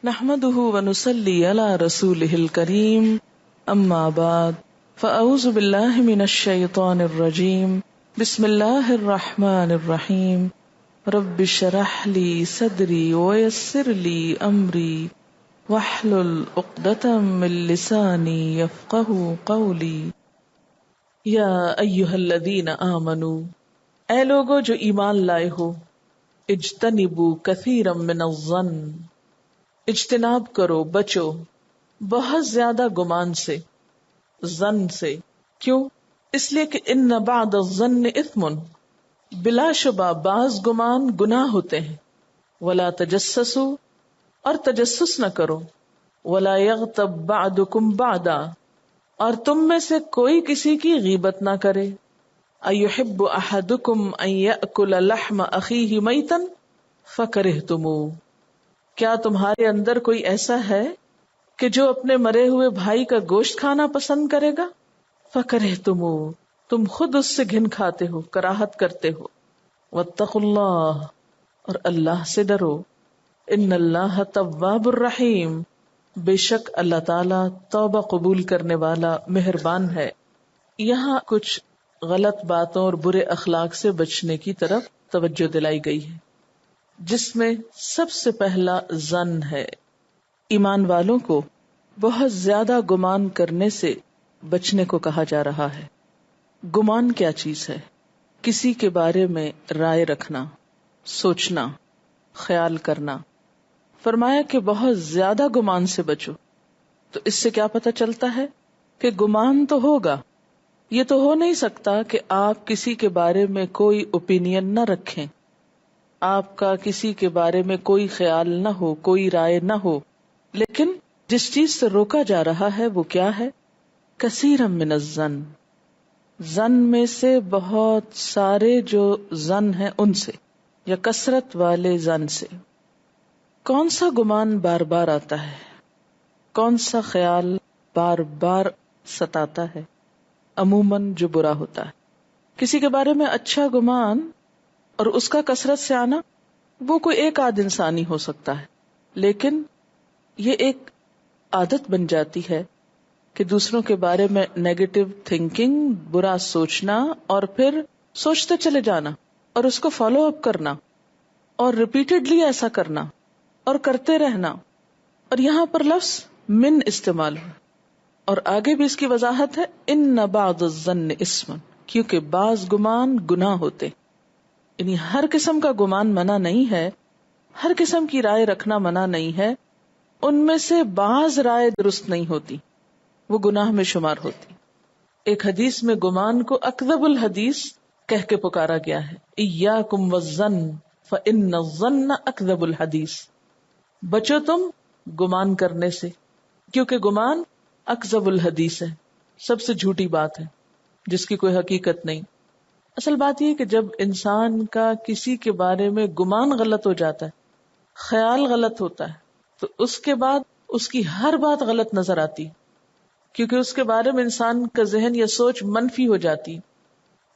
نحمده ونصلي على رسوله الكريم اما بعد فاعوذ بالله من الشيطان الرجيم بسم الله الرحمن الرحيم رب اشرح لي صدري ويسر لي امري واحلل عقدة من لساني يفقهوا قولي یا ایھا الذین آمنوا، اے لوگو جو ایمان لائے ہو، اجتنبوا کثیرا من الظن، اجتناب کرو، بچو بہت زیادہ گمان سے، ظن سے۔ کیوں؟ اس لیے کہ ان بعد الظن اثم، بلا شبہ بعض گمان گناہ ہوتے ہیں۔ ولا تجسسوا، اور تجسس نہ کرو۔ ولا یغتب بعضکم بعضا، اور تم میں سے کوئی کسی کی غیبت نہ کرے۔ ایحب احدکم ان یأکل لحم اخیہ میتا فکرہتموہ، کیا تمہارے اندر کوئی ایسا ہے کہ جو اپنے مرے ہوئے بھائی کا گوشت کھانا پسند کرے گا؟ فکرہتموہ، تم خود اس سے گھن کھاتے ہو، کراہت کرتے ہو۔ واتقوا اللہ، اور اللہ سے ڈرو۔ ان اللہ تواب الرحیم، بے شک اللہ تعالیٰ توبہ قبول کرنے والا مہربان ہے۔ یہاں کچھ غلط باتوں اور برے اخلاق سے بچنے کی طرف توجہ دلائی گئی ہے، جس میں سب سے پہلا ظن ہے۔ ایمان والوں کو بہت زیادہ گمان کرنے سے بچنے کو کہا جا رہا ہے۔ گمان کیا چیز ہے؟ کسی کے بارے میں رائے رکھنا، سوچنا، خیال کرنا۔ فرمایا کہ بہت زیادہ گمان سے بچو۔ تو اس سے کیا پتہ چلتا ہے کہ گمان تو ہوگا، یہ تو ہو نہیں سکتا کہ آپ کسی کے بارے میں کوئی اوپینین نہ رکھیں، آپ کا کسی کے بارے میں کوئی خیال نہ ہو، کوئی رائے نہ ہو، لیکن جس چیز سے روکا جا رہا ہے وہ کیا ہے؟ کثیرا من الظن، ظن میں سے بہت سارے جو ظن ہیں ان سے، یا کثرت والے ظن سے۔ کون سا گمان بار بار آتا ہے؟ کون سا خیال بار بار ستاتا ہے؟ عموماً جو برا ہوتا ہے۔ کسی کے بارے میں اچھا گمان اور اس کا کثرت سے آنا، وہ کوئی ایک آدھ انسان ہی ہو سکتا ہے، لیکن یہ ایک عادت بن جاتی ہے کہ دوسروں کے بارے میں نیگیٹو تھنکنگ، برا سوچنا، اور پھر سوچتے چلے جانا اور اس کو فالو اپ کرنا، اور ریپیٹڈلی ایسا کرنا اور کرتے رہنا۔ اور یہاں پر لفظ من استعمال ہوا، اور آگے بھی اس کی وضاحت ہے، ان بعض الظن اسم، کیونکہ بعض گمان گناہ ہوتے، یعنی ہر قسم کا گمان منع نہیں ہے، ہر قسم کی رائے رکھنا منع نہیں ہے، ان میں سے بعض رائے درست نہیں ہوتی، وہ گناہ میں شمار ہوتی۔ ایک حدیث میں گمان کو اکذب الحدیث کہہ کے پکارا گیا ہے، ایاکم والظن فإن الظن اکذب الحدیث، بچو تم گمان کرنے سے، کیونکہ گمان اکذب الحدیث ہے، سب سے جھوٹی بات ہے جس کی کوئی حقیقت نہیں۔ اصل بات یہ کہ جب انسان کا کسی کے بارے میں گمان غلط ہو جاتا ہے، خیال غلط ہوتا ہے، تو اس کے بعد اس کی ہر بات غلط نظر آتی، کیونکہ اس کے بارے میں انسان کا ذہن یا سوچ منفی ہو جاتی،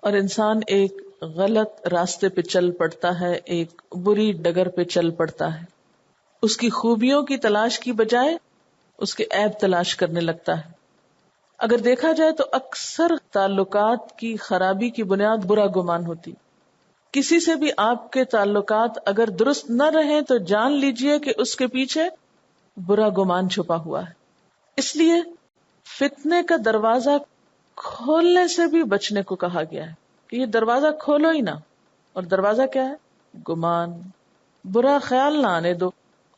اور انسان ایک غلط راستے پہ چل پڑتا ہے، ایک بری ڈگر پہ چل پڑتا ہے، اس کی خوبیوں کی تلاش کی بجائے اس کے عیب تلاش کرنے لگتا ہے۔ اگر دیکھا جائے تو اکثر تعلقات کی خرابی کی بنیاد برا گمان ہوتی۔ کسی سے بھی آپ کے تعلقات اگر درست نہ رہیں تو جان لیجئے کہ اس کے پیچھے برا گمان چھپا ہوا ہے۔ اس لیے فتنے کا دروازہ کھولنے سے بھی بچنے کو کہا گیا ہے کہ یہ دروازہ کھولو ہی نہ۔ اور دروازہ کیا ہے؟ گمان، برا خیال نہ آنے دو،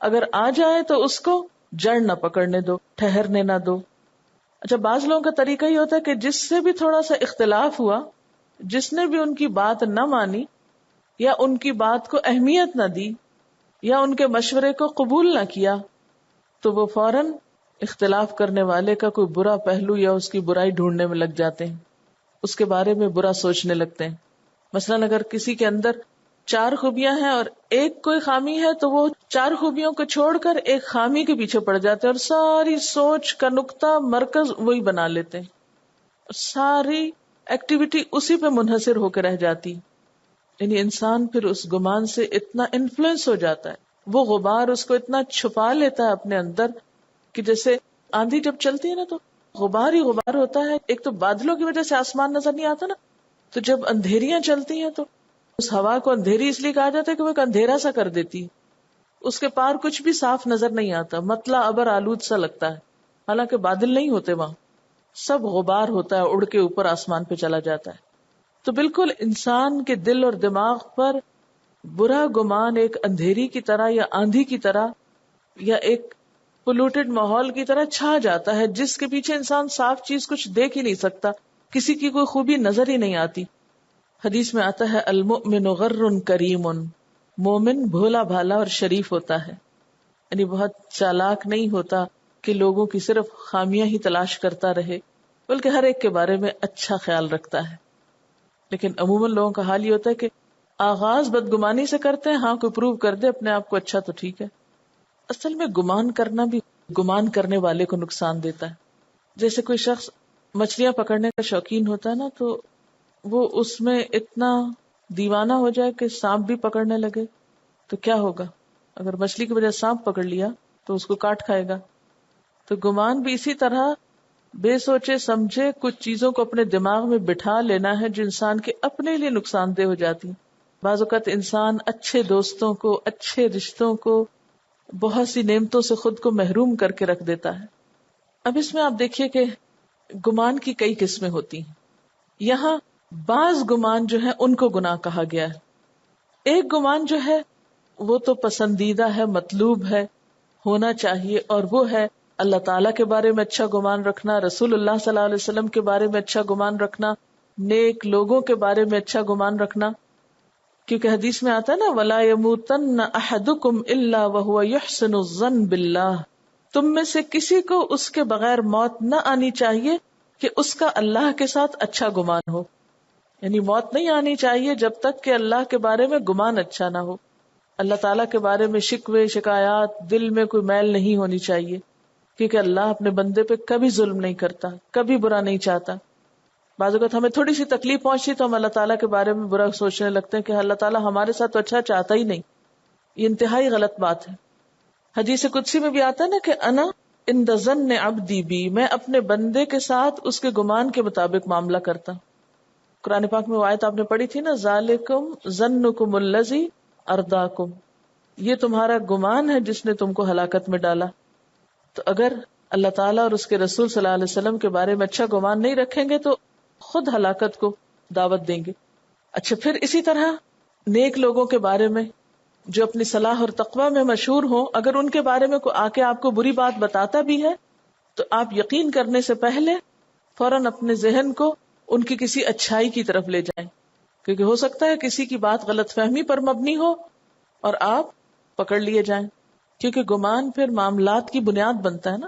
اگر آ جائے تو اس کو جڑ نہ پکڑنے دو، ٹھہرنے نہ دو۔ اچھا، بعض لوگوں کا طریقہ یہ ہوتا ہے کہ جس سے بھی تھوڑا سا اختلاف ہوا، جس نے بھی ان کی بات نہ مانی یا ان کی بات کو اہمیت نہ دی یا ان کے مشورے کو قبول نہ کیا، تو وہ فوراً اختلاف کرنے والے کا کوئی برا پہلو یا اس کی برائی ڈھونڈنے میں لگ جاتے ہیں، اس کے بارے میں برا سوچنے لگتے ہیں۔ مثلاً اگر کسی کے اندر 4 خوبیاں ہیں اور ایک کوئی خامی ہے تو وہ 4 خوبیوں کو چھوڑ کر ایک خامی کے پیچھے پڑ جاتے ہیں اور ساری سوچ کا نقطہ مرکز وہی بنا لیتے ہیں، ساری ایکٹیویٹی اسی پہ منحصر ہو کے رہ جاتی۔ یعنی انسان پھر اس گمان سے اتنا انفلوئنس ہو جاتا ہے، وہ غبار اس کو اتنا چھپا لیتا ہے اپنے اندر کہ جیسے آندھی جب چلتی ہے نا تو غبار ہی غبار ہوتا ہے. ایک تو بادلوں کی وجہ سے آسمان نظر نہیں آتا نا، تو جب اندھیریاں چلتی ہیں تو اس ہوا کو اندھیری اس لیے کہا جاتا ہے کہ وہ ایک اندھیرا سا کر دیتی ہے، اس کے پار کچھ بھی صاف نظر نہیں آتا، مطلع ابر آلود سا لگتا ہے، حالانکہ بادل نہیں ہوتے وہاں، سب غبار ہوتا ہے، اڑ کے اوپر آسمان پہ چلا جاتا ہے. تو بالکل انسان کے دل اور دماغ پر برا گمان ایک اندھیری کی طرح یا آندھی کی طرح یا ایک پولوٹڈ ماحول کی طرح چھا جاتا ہے، جس کے پیچھے انسان صاف چیز کچھ دیکھ ہی نہیں سکتا، کسی کی کوئی خوبی نظر ہی نہیں آتی. حدیث میں آتا ہے المؤمن غر کریم، مومن بھولا بھالا اور شریف ہوتا ہے، یعنی بہت چالاک نہیں ہوتا کہ لوگوں کی صرف خامیاں ہی تلاش کرتا رہے، بلکہ ہر ایک کے بارے میں اچھا خیال رکھتا ہے. لیکن عموماً لوگوں کا حال یہ ہوتا ہے کہ آغاز بدگمانی سے کرتے ہیں، ہاں کوئی پروو کر دے اپنے آپ کو اچھا تو ٹھیک ہے. اصل میں گمان کرنا بھی گمان کرنے والے کو نقصان دیتا ہے. جیسے کوئی شخص مچھلیاں پکڑنے کا شوقین ہوتا ہے نا، تو وہ اس میں اتنا دیوانہ ہو جائے کہ سانپ بھی پکڑنے لگے تو کیا ہوگا؟ اگر مچھلی کی وجہ سانپ پکڑ لیا تو اس کو کاٹ کھائے گا. تو گمان بھی اسی طرح بے سوچے سمجھے کچھ چیزوں کو اپنے دماغ میں بٹھا لینا ہے جو انسان کے اپنے لیے نقصان دہ ہو جاتی ہیں. بعض اوقات انسان اچھے دوستوں کو، اچھے رشتوں کو، بہت سی نعمتوں سے خود کو محروم کر کے رکھ دیتا ہے. اب اس میں آپ دیکھیے کہ گمان کی کئی قسمیں ہوتی ہیں. یہاں بعض گمان جو ہے ان کو گناہ کہا گیا ہے. ایک گمان جو ہے وہ تو پسندیدہ ہے، مطلوب ہے، ہونا چاہیے، اور وہ ہے اللہ تعالیٰ کے بارے میں اچھا گمان رکھنا، رسول اللہ صلی اللہ علیہ وسلم کے بارے میں اچھا گمان رکھنا، نیک لوگوں کے بارے میں اچھا گمان رکھنا. کیونکہ حدیث میں آتا ہے نا وَلَا يَمُوتَنَّ أَحَدُكُمْ إِلَّا وَهُوَ يُحْسِنُ الظَّنَّ بِاللَّهِ، تم میں سے کسی کو اس کے بغیر موت نہ آنی چاہیے کہ اس کا اللہ کے ساتھ اچھا گمان ہو. یعنی موت نہیں آنی چاہیے جب تک کہ اللہ کے بارے میں گمان اچھا نہ ہو. اللہ تعالیٰ کے بارے میں شکوے شکایات، دل میں کوئی میل نہیں ہونی چاہیے، کیونکہ اللہ اپنے بندے پہ کبھی ظلم نہیں کرتا، کبھی برا نہیں چاہتا. بعض اوقات ہمیں تھوڑی سی تکلیف پہنچتی تو ہم اللہ تعالیٰ کے بارے میں برا سوچنے لگتے ہیں کہ اللہ تعالیٰ ہمارے ساتھ تو اچھا چاہتا ہی نہیں. یہ انتہائی غلط بات ہے. حدیث قدسی میں بھی آتا ہے نا کہ انا عند ظن عبدی بی، میں اپنے بندے کے ساتھ اس کے گمان کے مطابق معاملہ کرتا. قرآن پاک میں وہ آیت آپ نے پڑھی تھی نا، ذالکم ظنکم الذی ارداکم، یہ تمہارا گمان ہے جس نے تم کو ہلاکت میں ڈالا. تو اگر اللہ تعالیٰ اور اس کے رسول صلی اللہ علیہ وسلم کے بارے میں اچھا گمان نہیں رکھیں گے تو خود ہلاکت کو دعوت دیں گے. اچھا، پھر اسی طرح نیک لوگوں کے بارے میں جو اپنی صلاح اور تقوی میں مشہور ہوں، اگر ان کے بارے میں کوئی آ کے آپ کو بری بات بتاتا بھی ہے تو آپ یقین کرنے سے پہلے فوراً اپنے ذہن کو ان کی کسی اچھائی کی طرف لے جائیں، کیونکہ ہو سکتا ہے کسی کی بات غلط فہمی پر مبنی ہو اور آپ پکڑ لیے جائیں. کیونکہ گمان پھر معاملات کی بنیاد بنتا ہے نا،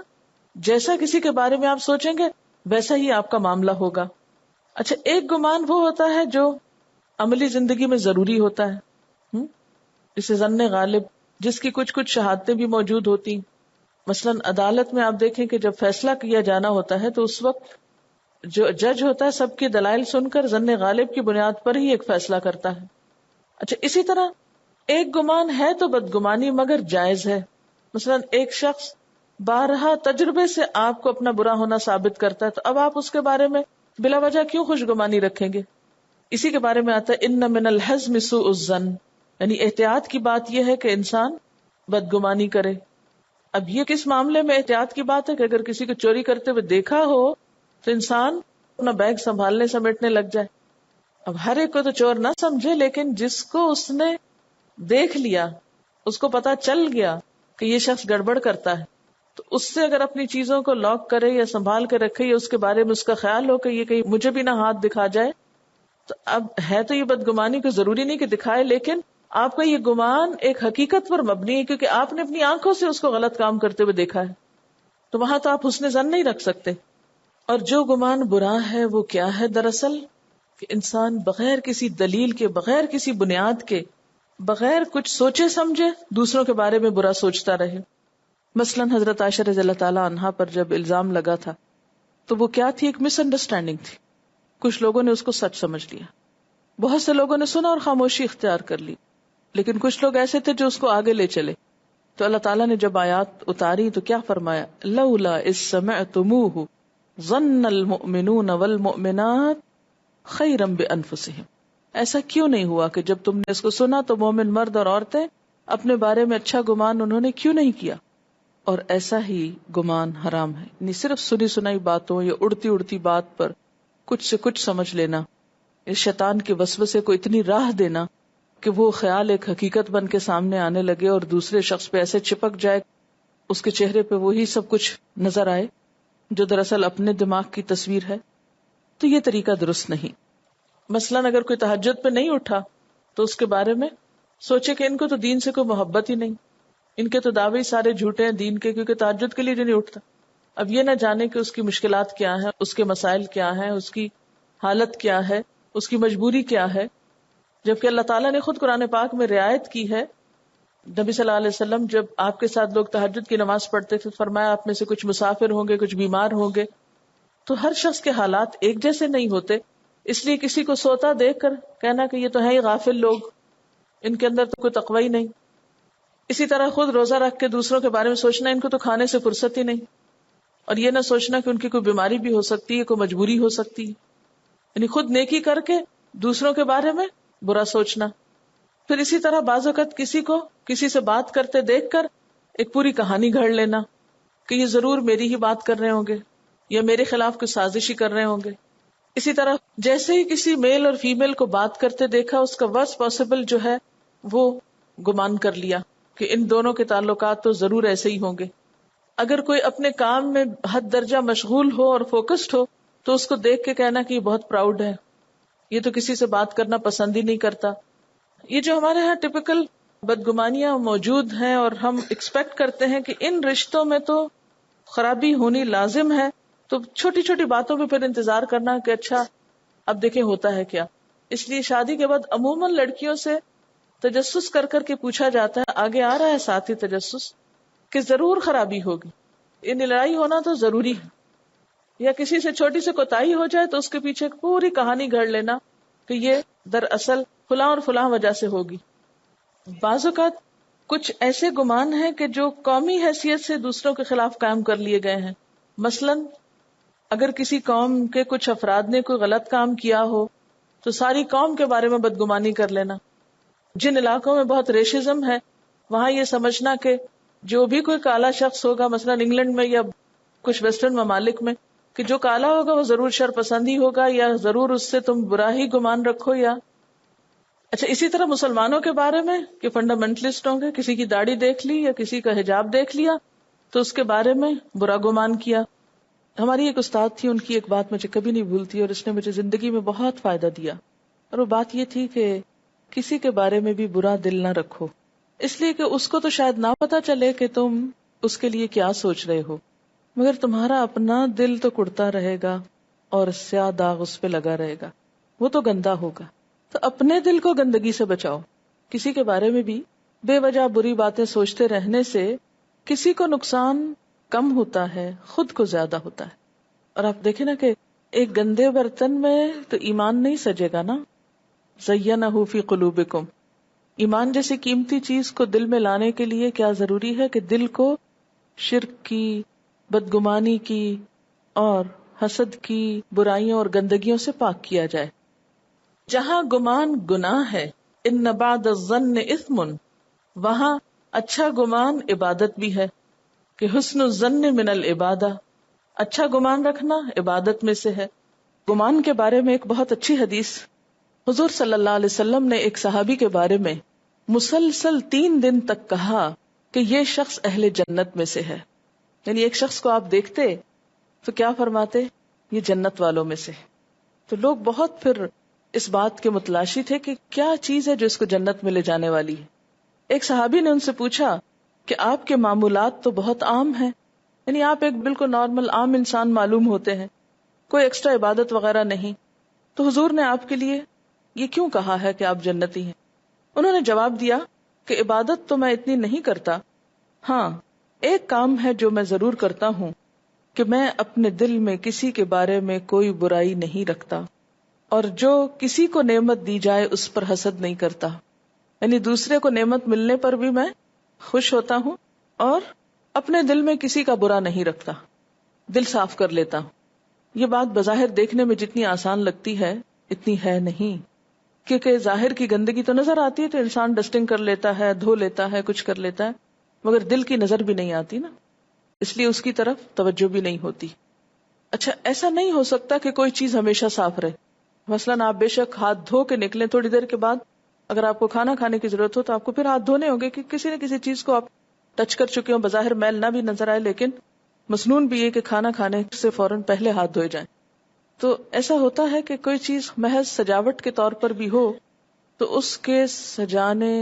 جیسا کسی کے بارے میں آپ سوچیں گے ویسا ہی آپ کا معاملہ ہوگا. اچھا، ایک گمان وہ ہوتا ہے جو عملی زندگی میں ضروری ہوتا ہے، جسے ظن غالب، جس کی کچھ شہادتیں بھی موجود ہوتی. مثلاً عدالت میں آپ دیکھیں کہ جب فیصلہ کیا جانا ہوتا ہے تو اس وقت جو جج ہوتا ہے سب کی دلائل سن کر ظن غالب کی بنیاد پر ہی ایک فیصلہ کرتا ہے. اچھا، اسی طرح ایک گمان ہے تو بدگمانی مگر جائز ہے. مثلاً ایک شخص بارہا تجربے سے آپ کو اپنا برا ہونا ثابت کرتا ہے تو اب آپ اس کے بارے میں بلا وجہ کیوں خوشگمانی رکھیں گے؟ اسی کے بارے میں آتا ہے ان من الحزم سوء الظن، یعنی احتیاط کی بات یہ ہے کہ انسان بدگمانی کرے. اب یہ کس معاملے میں احتیاط کی بات ہے کہ اگر کسی کو چوری کرتے ہوئے دیکھا ہو تو انسان اپنا بیگ سنبھالنے سمیٹنے لگ جائے. اب ہر ایک کو تو چور نہ سمجھے، لیکن جس کو اس نے دیکھ لیا، اس کو پتا چل گیا کہ یہ شخص گڑبڑ کرتا ہے، تو اس سے اگر اپنی چیزوں کو لاک کرے یا سنبھال کے رکھے یا اس کے بارے میں اس کا خیال ہو کہ یہ کہیں مجھے بھی نہ ہاتھ دکھا جائے، تو اب ہے تو یہ بدگمانی کو ضروری نہیں کہ دکھائے، لیکن آپ کا یہ گمان ایک حقیقت پر مبنی ہے کیونکہ آپ نے اپنی آنکھوں سے اس کو غلط کام کرتے ہوئے دیکھا ہے، تو وہاں تو آپ حسن ظن نہیں رکھ سکتے. اور جو گمان برا ہے وہ کیا ہے؟ دراصل کہ انسان بغیر کسی دلیل کے، بغیر کسی بنیاد کے، بغیر کچھ سوچے سمجھے دوسروں کے بارے میں برا سوچتا رہے. مثلا حضرت عائشہ رضی اللہ تعالی عنہا پر جب الزام لگا تھا تو وہ کیا تھی؟ ایک مس انڈرسٹینڈنگ تھی. کچھ لوگوں نے اس کو سچ سمجھ لیا، بہت سے لوگوں نے سنا اور خاموشی اختیار کر لی، لیکن کچھ لوگ ایسے تھے جو اس کو آگے لے چلے تو اللہ تعالیٰ نے جب آیات اتاری تو کیا فرمایا؟ لولا اذ سمعتموہ ظن المؤمنون والمؤمنات خیرا بانفسہم. ایسا کیوں نہیں ہوا کہ جب تم نے اس کو سنا تو مومن مرد اور عورتیں اپنے بارے میں اچھا گمان انہوں نے کیوں نہیں کیا؟ اور ایسا ہی گمان حرام ہے. یعنی صرف سنی سنائی باتوں یا اڑتی اڑتی بات پر کچھ سے کچھ سمجھ لینا، اس شیطان کے وسوسے کو اتنی راہ دینا کہ وہ خیال ایک حقیقت بن کے سامنے آنے لگے اور دوسرے شخص پہ ایسے چپک جائے، اس کے چہرے پہ وہی سب کچھ نظر آئے جو دراصل اپنے دماغ کی تصویر ہے. تو یہ طریقہ درست نہیں. مثلاً اگر کوئی تہجد پہ نہیں اٹھا تو اس کے بارے میں سوچے کہ ان کو تو دین سے کوئی محبت ہی نہیں، ان کے تو دعوے سارے جھوٹے ہیں دین کے، کیونکہ تہجد کے لیے جو نہیں اٹھتا. اب یہ نہ جانے کہ اس کی مشکلات کیا ہیں، اس کے مسائل کیا ہیں، اس کی حالت کیا ہے، اس کی مجبوری کیا ہے، جبکہ اللہ تعالیٰ نے خود قرآن پاک میں رعایت کی ہے. نبی صلی اللہ علیہ وسلم جب آپ کے ساتھ لوگ تہجد کی نماز پڑھتے تھے، فرمایا آپ میں سے کچھ مسافر ہوں گے، کچھ بیمار ہوں گے. تو ہر شخص کے حالات ایک جیسے نہیں ہوتے، اس لیے کسی کو سوتا دیکھ کر کہنا کہ یہ تو ہے ہی غافل لوگ، ان کے اندر تو کوئی تقوی ہی نہیں. اسی طرح خود روزہ رکھ کے دوسروں کے بارے میں سوچنا ان کو تو کھانے سے فرصت ہی نہیں، اور یہ نہ سوچنا کہ ان کی کوئی بیماری بھی ہو سکتی ہے، کوئی مجبوری ہو سکتی ہے. یعنی خود نیکی کر کے دوسروں کے بارے میں برا سوچنا. پھر اسی طرح بعض اوقات کسی کو کسی سے بات کرتے دیکھ کر ایک پوری کہانی گھڑ لینا کہ یہ ضرور میری ہی بات کر رہے ہوں گے یا میرے خلاف کوئی سازش ہی کر رہے ہوں گے. اسی طرح جیسے ہی کسی میل اور فیمیل کو بات کرتے دیکھا، اس کا ورسٹ پاسبل جو ہے وہ گمان کر لیا کہ ان دونوں کے تعلقات تو ضرور ایسے ہی ہوں گے. اگر کوئی اپنے کام میں حد درجہ مشغول ہو اور فوکسڈ ہو تو اس کو دیکھ کے کہنا کہ یہ بہت پراؤڈ ہے، یہ تو کسی سے بات کرنا پسند ہی نہیں کرتا. یہ جو ہمارے ہاں ٹپیکل بدگمانیاں موجود ہیں اور ہم ایکسپیکٹ کرتے ہیں کہ ان رشتوں میں تو خرابی ہونی لازم ہے، تو چھوٹی چھوٹی باتوں پہ پھر انتظار کرنا کہ اچھا اب دیکھیں ہوتا ہے کیا. اس لیے شادی کے بعد عموماً لڑکیوں سے تجسس کر کر کے پوچھا جاتا ہے، آگے آ رہا ہے ساتھ ہی تجسس، کہ ضرور خرابی ہوگی، ان لڑائی ہونا تو ضروری ہے. یا کسی سے چھوٹی سے کوتاہی ہو جائے تو اس کے پیچھے ایک پوری کہانی گھڑ لینا کہ یہ دراصل فلاں اور فلاں وجہ سے ہوگی. بعض اوقات کچھ ایسے گمان ہیں کہ جو قومی حیثیت سے دوسروں کے خلاف قائم کر لیے گئے ہیں. مثلاً اگر کسی قوم کے کچھ افراد نے کوئی غلط کام کیا ہو تو ساری قوم کے بارے میں بدگمانی کر لینا. جن علاقوں میں بہت ریشزم ہے وہاں یہ سمجھنا کہ جو بھی کوئی کالا شخص ہوگا، مثلاً انگلینڈ میں یا کچھ ویسٹرن ممالک میں، کہ جو کالا ہوگا وہ ضرور شر پسند ہی ہوگا یا ضرور اس سے تم برا ہی گمان رکھو. یا اچھا اسی طرح مسلمانوں کے بارے میں کہ فنڈامنٹلسٹ ہوں گے، کسی کی داڑھی دیکھ لی یا کسی کا حجاب دیکھ لیا تو اس کے بارے میں برا گمان کیا. ہماری ایک استاد تھی، ان کی ایک بات مجھے کبھی نہیں بھولتی اور اس نے مجھے زندگی میں بہت فائدہ دیا، اور وہ بات یہ تھی کہ کسی کے بارے میں بھی برا دل نہ رکھو، اس لیے کہ اس کو تو شاید نہ پتا چلے کہ تم اس کے لیے کیا سوچ رہے ہو، مگر تمہارا اپنا دل تو کڑتا رہے گا اور سیاہ داغ اس پہ لگا رہے گا، وہ تو گندا ہوگا. تو اپنے دل کو گندگی سے بچاؤ. کسی کے بارے میں بھی بے وجہ بری باتیں سوچتے رہنے سے کسی کو نقصان کم ہوتا ہے، خود کو زیادہ ہوتا ہے. اور آپ دیکھیں نا کہ ایک گندے برتن میں تو ایمان نہیں سجے گا نا. زینہ فی قلوبکم، ایمان جیسی قیمتی چیز کو دل میں لانے کے لیے کیا ضروری ہے کہ دل کو شرک کی، بدگمانی کی اور حسد کی برائیوں اور گندگیوں سے پاک کیا جائے. جہاں گمان گناہ ہے، ان بعد الظن اثم، وہاں اچھا گمان عبادت بھی ہے، کہ حسن الظن من العبادہ، اچھا گمان رکھنا عبادت میں سے ہے. گمان کے بارے میں ایک بہت اچھی حدیث حضور صلی اللہ علیہ وسلم نے ایک صحابی کے بارے میں مسلسل 3 دن تک کہا کہ یہ شخص اہل جنت میں سے ہے. یعنی ایک شخص کو آپ دیکھتے تو کیا فرماتے؟ یہ جنت والوں میں سے. تو لوگ بہت پھر اس بات کے متلاشی تھے کہ کیا چیز ہے جو اس کو جنت میں لے جانے والی ہے. ایک صحابی نے ان سے پوچھا کہ آپ کے معمولات تو بہت عام ہیں، یعنی آپ ایک بالکل نارمل عام انسان معلوم ہوتے ہیں، کوئی ایکسٹرا عبادت وغیرہ نہیں، تو حضور نے آپ کے لیے یہ کیوں کہا ہے کہ آپ جنتی ہیں؟ انہوں نے جواب دیا کہ عبادت تو میں اتنی نہیں کرتا، ہاں ایک کام ہے جو میں ضرور کرتا ہوں کہ میں اپنے دل میں کسی کے بارے میں کوئی برائی نہیں رکھتا، اور جو کسی کو نعمت دی جائے اس پر حسد نہیں کرتا. یعنی دوسرے کو نعمت ملنے پر بھی میں خوش ہوتا ہوں اور اپنے دل میں کسی کا برا نہیں رکھتا، دل صاف کر لیتا. یہ بات بظاہر دیکھنے میں جتنی آسان لگتی ہے اتنی ہے نہیں، کیونکہ ظاہر کی گندگی تو نظر آتی ہے تو انسان ڈسٹنگ کر لیتا ہے، دھو لیتا ہے، کچھ کر لیتا ہے، مگر دل کی نظر بھی نہیں آتی نا، اس لیے اس کی طرف توجہ بھی نہیں ہوتی. اچھا، ایسا نہیں ہو سکتا کہ کوئی چیز ہمیشہ صاف رہے. مثلاً آپ بے شک ہاتھ دھو کے نکلیں، تھوڑی دیر کے بعد اگر آپ کو کھانا کھانے کی ضرورت ہو تو آپ کو پھر ہاتھ دھونے ہوں گے، کہ کسی نہ کسی چیز کو آپ ٹچ کر چکے ہوں، بظاہر میل نہ بھی نظر آئے لیکن مسنون بھی یہ کہ کھانا کھانے سے فوراً پہلے ہاتھ دھوئے جائیں. تو ایسا ہوتا ہے کہ کوئی چیز محض سجاوٹ کے طور پر بھی ہو تو اس کے سجانے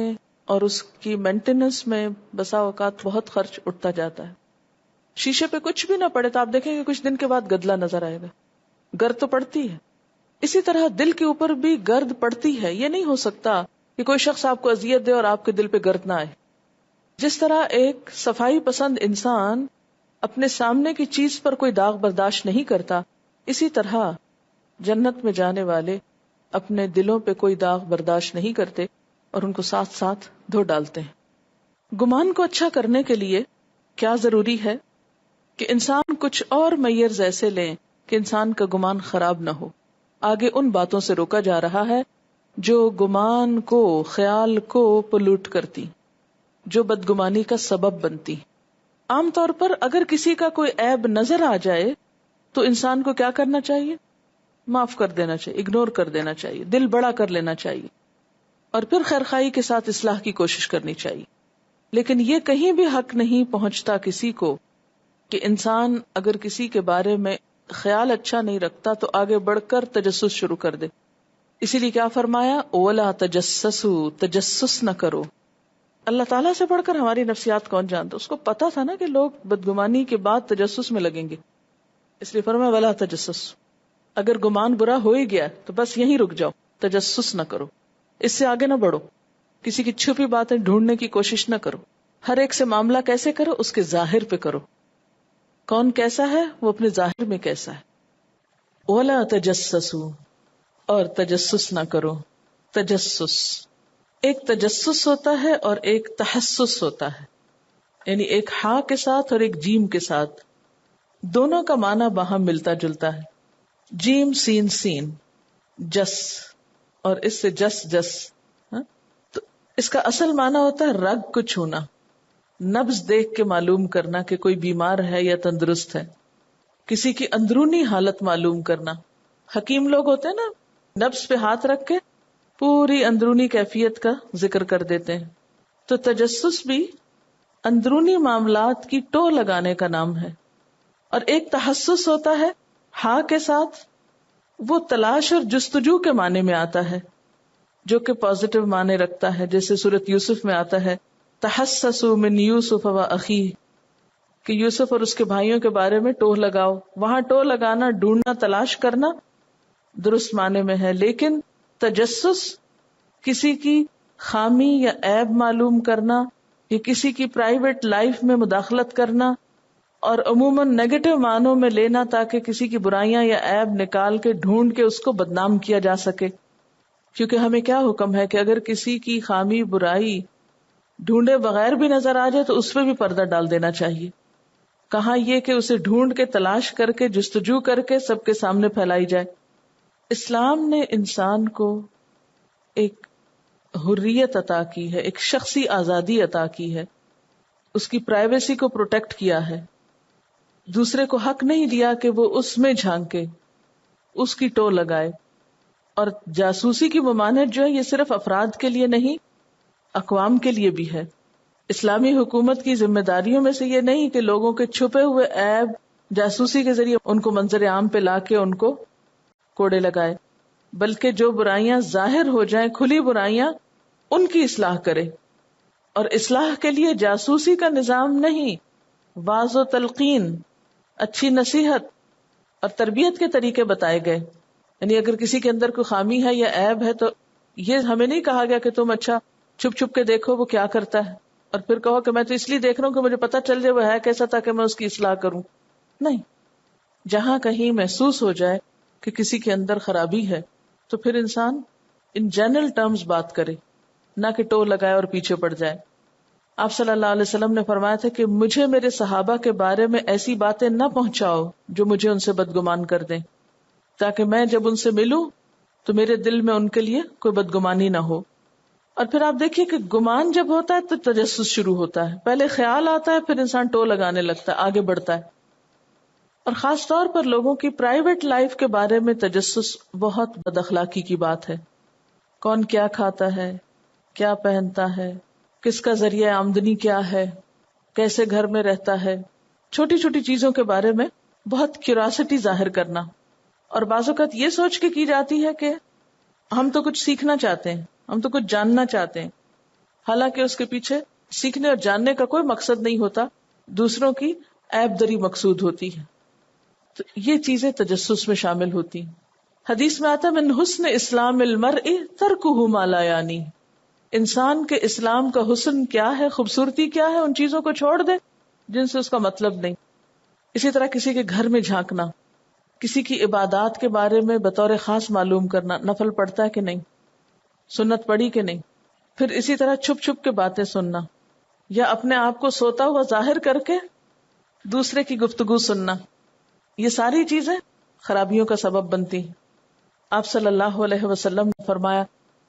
اور اس کی مینٹیننس میں بسا اوقات بہت خرچ اٹھتا جاتا ہے. شیشے پہ کچھ بھی نہ پڑے تو آپ دیکھیں گے کچھ دن کے بعد گدلا نظر آئے گا، گرد تو پڑتی ہے. اسی طرح دل کے اوپر بھی گرد پڑتی ہے. یہ نہیں ہو سکتا کہ کوئی شخص آپ کو اذیت دے اور آپ کے دل پہ گرد نہ آئے. جس طرح ایک صفائی پسند انسان اپنے سامنے کی چیز پر کوئی داغ برداشت نہیں کرتا، اسی طرح جنت میں جانے والے اپنے دلوں پہ کوئی داغ برداشت نہیں کرتے اور ان کو ساتھ ساتھ دھو ڈالتے ہیں. گمان کو اچھا کرنے کے لیے کیا ضروری ہے کہ انسان کچھ اور میئرز ایسے لیں کہ انسان کا گمان خراب نہ ہو. آگے ان باتوں سے روکا جا رہا ہے جو گمان کو، خیال کو پلوٹ کرتی، جو بدگمانی کا سبب بنتی. عام طور پر اگر کسی کا کوئی عیب نظر آ جائے تو انسان کو کیا کرنا چاہیے؟ معاف کر دینا چاہیے، اگنور کر دینا چاہیے، دل بڑا کر لینا چاہیے اور پھر خیرخواہی کے ساتھ اصلاح کی کوشش کرنی چاہیے. لیکن یہ کہیں بھی حق نہیں پہنچتا کسی کو کہ انسان اگر کسی کے بارے میں خیال اچھا نہیں رکھتا تو آگے بڑھ کر تجسس شروع کر دے. اسی لیے کیا فرمایا؟ اولا تجسسوا، تجسس نہ کرو. اللہ تعالیٰ سے بڑھ کر ہماری نفسیات کون جانتا؟ اس کو پتا تھا نا کہ لوگ بدگمانی کے بعد تجسس میں لگیں گے، اس لیے فرمایا ولا تجسس. اگر گمان برا ہو ہی گیا تو بس یہیں رک جاؤ، تجسس نہ کرو، اس سے آگے نہ بڑھو، کسی کی چھپی باتیں ڈھونڈنے کی کوشش نہ کرو. ہر ایک سے معاملہ کیسے کرو؟ اس کے ظاہر پہ کرو. کون کیسا ہے وہ اپنے ظاہر میں کیسا ہے. ولا تجسسوا، اور تجسس نہ کرو. تجسس ایک تجسس ہوتا ہے اور ایک تحسس ہوتا ہے، یعنی ایک ہا کے ساتھ اور ایک جیم کے ساتھ. دونوں کا معنی باہم ملتا جلتا ہے. جیم سین سین، جس، اور اس سے جس جس. تو اس کا اصل معنی ہوتا ہے رگ کو چھونا، نبض دیکھ کے معلوم کرنا کہ کوئی بیمار ہے یا تندرست ہے، کسی کی اندرونی حالت معلوم کرنا. حکیم لوگ ہوتے ہیں نا، نبض پہ ہاتھ رکھ کے پوری اندرونی کیفیت کا ذکر کر دیتے ہیں. تو تجسس بھی اندرونی معاملات کی ٹو لگانے کا نام ہے. اور ایک تحسس ہوتا ہے ہاں کے ساتھ، وہ تلاش اور جستجو کے معنی میں آتا ہے جو کہ پازیٹو معنی رکھتا ہے. جیسے سورۃ یوسف میں آتا ہے تحسسوا من یوسف و اخیہ، کہ یوسف اور اس کے بھائیوں کے بارے میں ٹوہ لگاؤ. وہاں ٹوہ لگانا، ڈھونڈنا، تلاش کرنا درست معنی میں ہے. لیکن تجسس کسی کی خامی یا عیب معلوم کرنا یا کسی کی پرائیویٹ لائف میں مداخلت کرنا اور عموماً نیگیٹو معنوں میں لینا تاکہ کسی کی برائیاں یا عیب نکال کے ڈھونڈ کے اس کو بدنام کیا جا سکے. کیونکہ ہمیں کیا حکم ہے کہ اگر کسی کی خامی برائی ڈھونڈے بغیر بھی نظر آ جائے تو اس پہ بھی پردہ ڈال دینا چاہیے. کہاں یہ کہ اسے ڈھونڈ کے، تلاش کر کے، جستجو کر کے سب کے سامنے پھیلائی جائے. اسلام نے انسان کو ایک حریت عطا کی ہے، ایک شخصی آزادی عطا کی ہے، اس کی پرائیویسی کو پروٹیکٹ کیا ہے. دوسرے کو حق نہیں دیا کہ وہ اس میں جھانکے، اس کی ٹو لگائے. اور جاسوسی کی ممانعت جو ہے یہ صرف افراد کے لیے نہیں، اقوام کے لیے بھی ہے. اسلامی حکومت کی ذمہ داریوں میں سے یہ نہیں کہ لوگوں کے چھپے ہوئے عیب جاسوسی کے ذریعے ان کو منظر عام پہ لا کے ان کو کوڑے لگائے، بلکہ جو برائیاں ظاہر ہو جائیں، کھلی برائیاں، ان کی اصلاح کرے. اور اصلاح کے لیے جاسوسی کا نظام نہیں، واعظ و تلقین، اچھی نصیحت اور تربیت کے طریقے بتائے گئے. یعنی اگر کسی کے اندر کوئی خامی ہے یا عیب ہے تو یہ ہمیں نہیں کہا گیا کہ تم اچھا چھپ چھپ کے دیکھو وہ کیا کرتا ہے اور پھر کہو کہ میں تو اس لیے دیکھ رہا ہوں کہ مجھے پتا چل جائے وہ ہے کیسا تاکہ میں اس کی اصلاح کروں. نہیں، جہاں کہیں محسوس ہو جائے کہ کسی کے اندر خرابی ہے تو پھر انسان ان جنرل ٹرمز بات کرے، نہ کہ ٹو لگائے اور پیچھے پڑ جائے. آپ صلی اللہ علیہ وسلم نے فرمایا تھا کہ مجھے میرے صحابہ کے بارے میں ایسی باتیں نہ پہنچاؤ جو مجھے ان سے بدگمان کر دیں، تاکہ میں جب ان سے ملوں تو میرے دل میں ان کے لیے کوئی بدگمانی نہ ہو۔ اور پھر آپ دیکھیے کہ گمان جب ہوتا ہے تو تجسس شروع ہوتا ہے، پہلے خیال آتا ہے، پھر انسان ٹو لگانے لگتا ہے، آگے بڑھتا ہے۔ اور خاص طور پر لوگوں کی پرائیویٹ لائف کے بارے میں تجسس بہت بد اخلاقی کی بات ہے۔ کون کیا کھاتا ہے، کیا پہنتا ہے، کس کا ذریعہ آمدنی کیا ہے، کیسے گھر میں رہتا ہے، چھوٹی چھوٹی چیزوں کے بارے میں بہت کیوریاسٹی ظاہر کرنا، اور بعض اوقات یہ سوچ کے کی جاتی ہے کہ ہم تو کچھ سیکھنا چاہتے ہیں، ہم تو کچھ جاننا چاہتے ہیں، حالانکہ اس کے پیچھے سیکھنے اور جاننے کا کوئی مقصد نہیں ہوتا، دوسروں کی عیب دری مقصود ہوتی ہے۔ تو یہ چیزیں تجسس میں شامل ہوتی ہیں۔ حدیث میں آتا من حسن اسلام المرء ترکہ ما لا یعنی، انسان کے اسلام کا حسن کیا ہے، خوبصورتی کیا ہے، ان چیزوں کو چھوڑ دے جن سے اس کا مطلب نہیں۔ اسی طرح کسی کے گھر میں جھانکنا، کسی کی عبادات کے بارے میں بطور خاص معلوم کرنا، نفل پڑتا ہے کہ نہیں، سنت پڑی کہ نہیں، پھر اسی طرح چھپ چھپ کے باتیں سننا، یا اپنے آپ کو سوتا ہوا ظاہر کر کے دوسرے کی گفتگو سننا، یہ ساری چیزیں خرابیوں کا سبب بنتی ہیں۔ آپ صلی اللہ علیہ وسلم نے فرمایا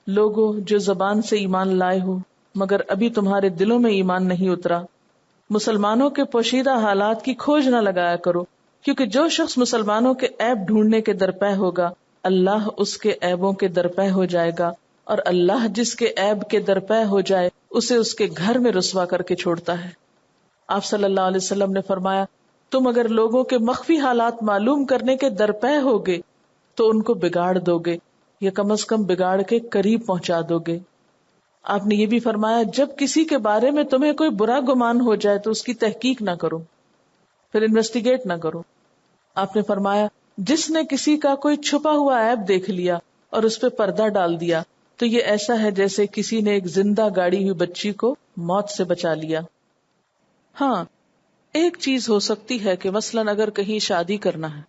لوگوں جو زبان سے ایمان لائے ہو مگر ابھی تمہارے دلوں میں ایمان نہیں اترا، مسلمانوں کے پوشیدہ حالات کی کھوج نہ لگایا کرو، کیونکہ جو شخص مسلمانوں کے عیب ڈھونڈنے کے درپے ہوگا اللہ اس کے عیبوں کے درپے ہو جائے گا، اور اللہ جس کے عیب کے درپے ہو جائے اسے اس کے گھر میں رسوا کر کے چھوڑتا ہے۔ آپ صلی اللہ علیہ وسلم نے فرمایا تم اگر لوگوں کے مخفی حالات معلوم کرنے کے درپے ہوگے تو ان کو بگاڑ دو گے، یا کم از کم بگاڑ کے قریب پہنچا دو گے۔ آپ نے یہ بھی فرمایا جب کسی کے بارے میں تمہیں کوئی برا گمان ہو جائے تو اس کی تحقیق نہ کرو، پھر انویسٹیگیٹ نہ کرو۔ آپ نے فرمایا جس نے کسی کا کوئی چھپا ہوا عیب دیکھ لیا اور اس پہ پردہ ڈال دیا تو یہ ایسا ہے جیسے کسی نے ایک زندہ گاڑی ہوئی بچی کو موت سے بچا لیا۔ ہاں، ایک چیز ہو سکتی ہے کہ مثلاً اگر کہیں شادی کرنا ہے،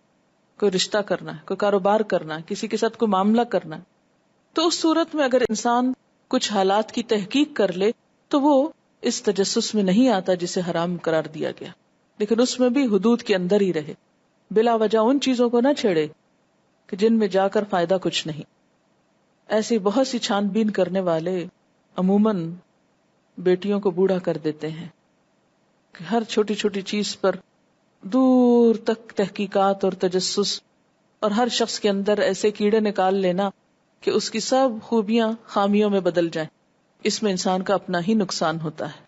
کوئی رشتہ کرنا ہے، کوئی کاروبار کرنا ہے، کسی کے ساتھ کوئی معاملہ کرنا ہے، تو اس صورت میں اگر انسان کچھ حالات کی تحقیق کر لے تو وہ اس تجسس میں نہیں آتا جسے حرام قرار دیا گیا، لیکن اس میں بھی حدود کے اندر ہی رہے، بلا وجہ ان چیزوں کو نہ چھیڑے کہ جن میں جا کر فائدہ کچھ نہیں۔ ایسی بہت سی چھان بین کرنے والے عموماً بیٹیوں کو بوڑھا کر دیتے ہیں کہ ہر چھوٹی چھوٹی چیز پر دور تک تحقیقات اور تجسس، اور ہر شخص کے اندر ایسے کیڑے نکال لینا کہ اس کی سب خوبیاں خامیوں میں بدل جائیں۔ اس میں انسان کا اپنا ہی نقصان ہوتا ہے۔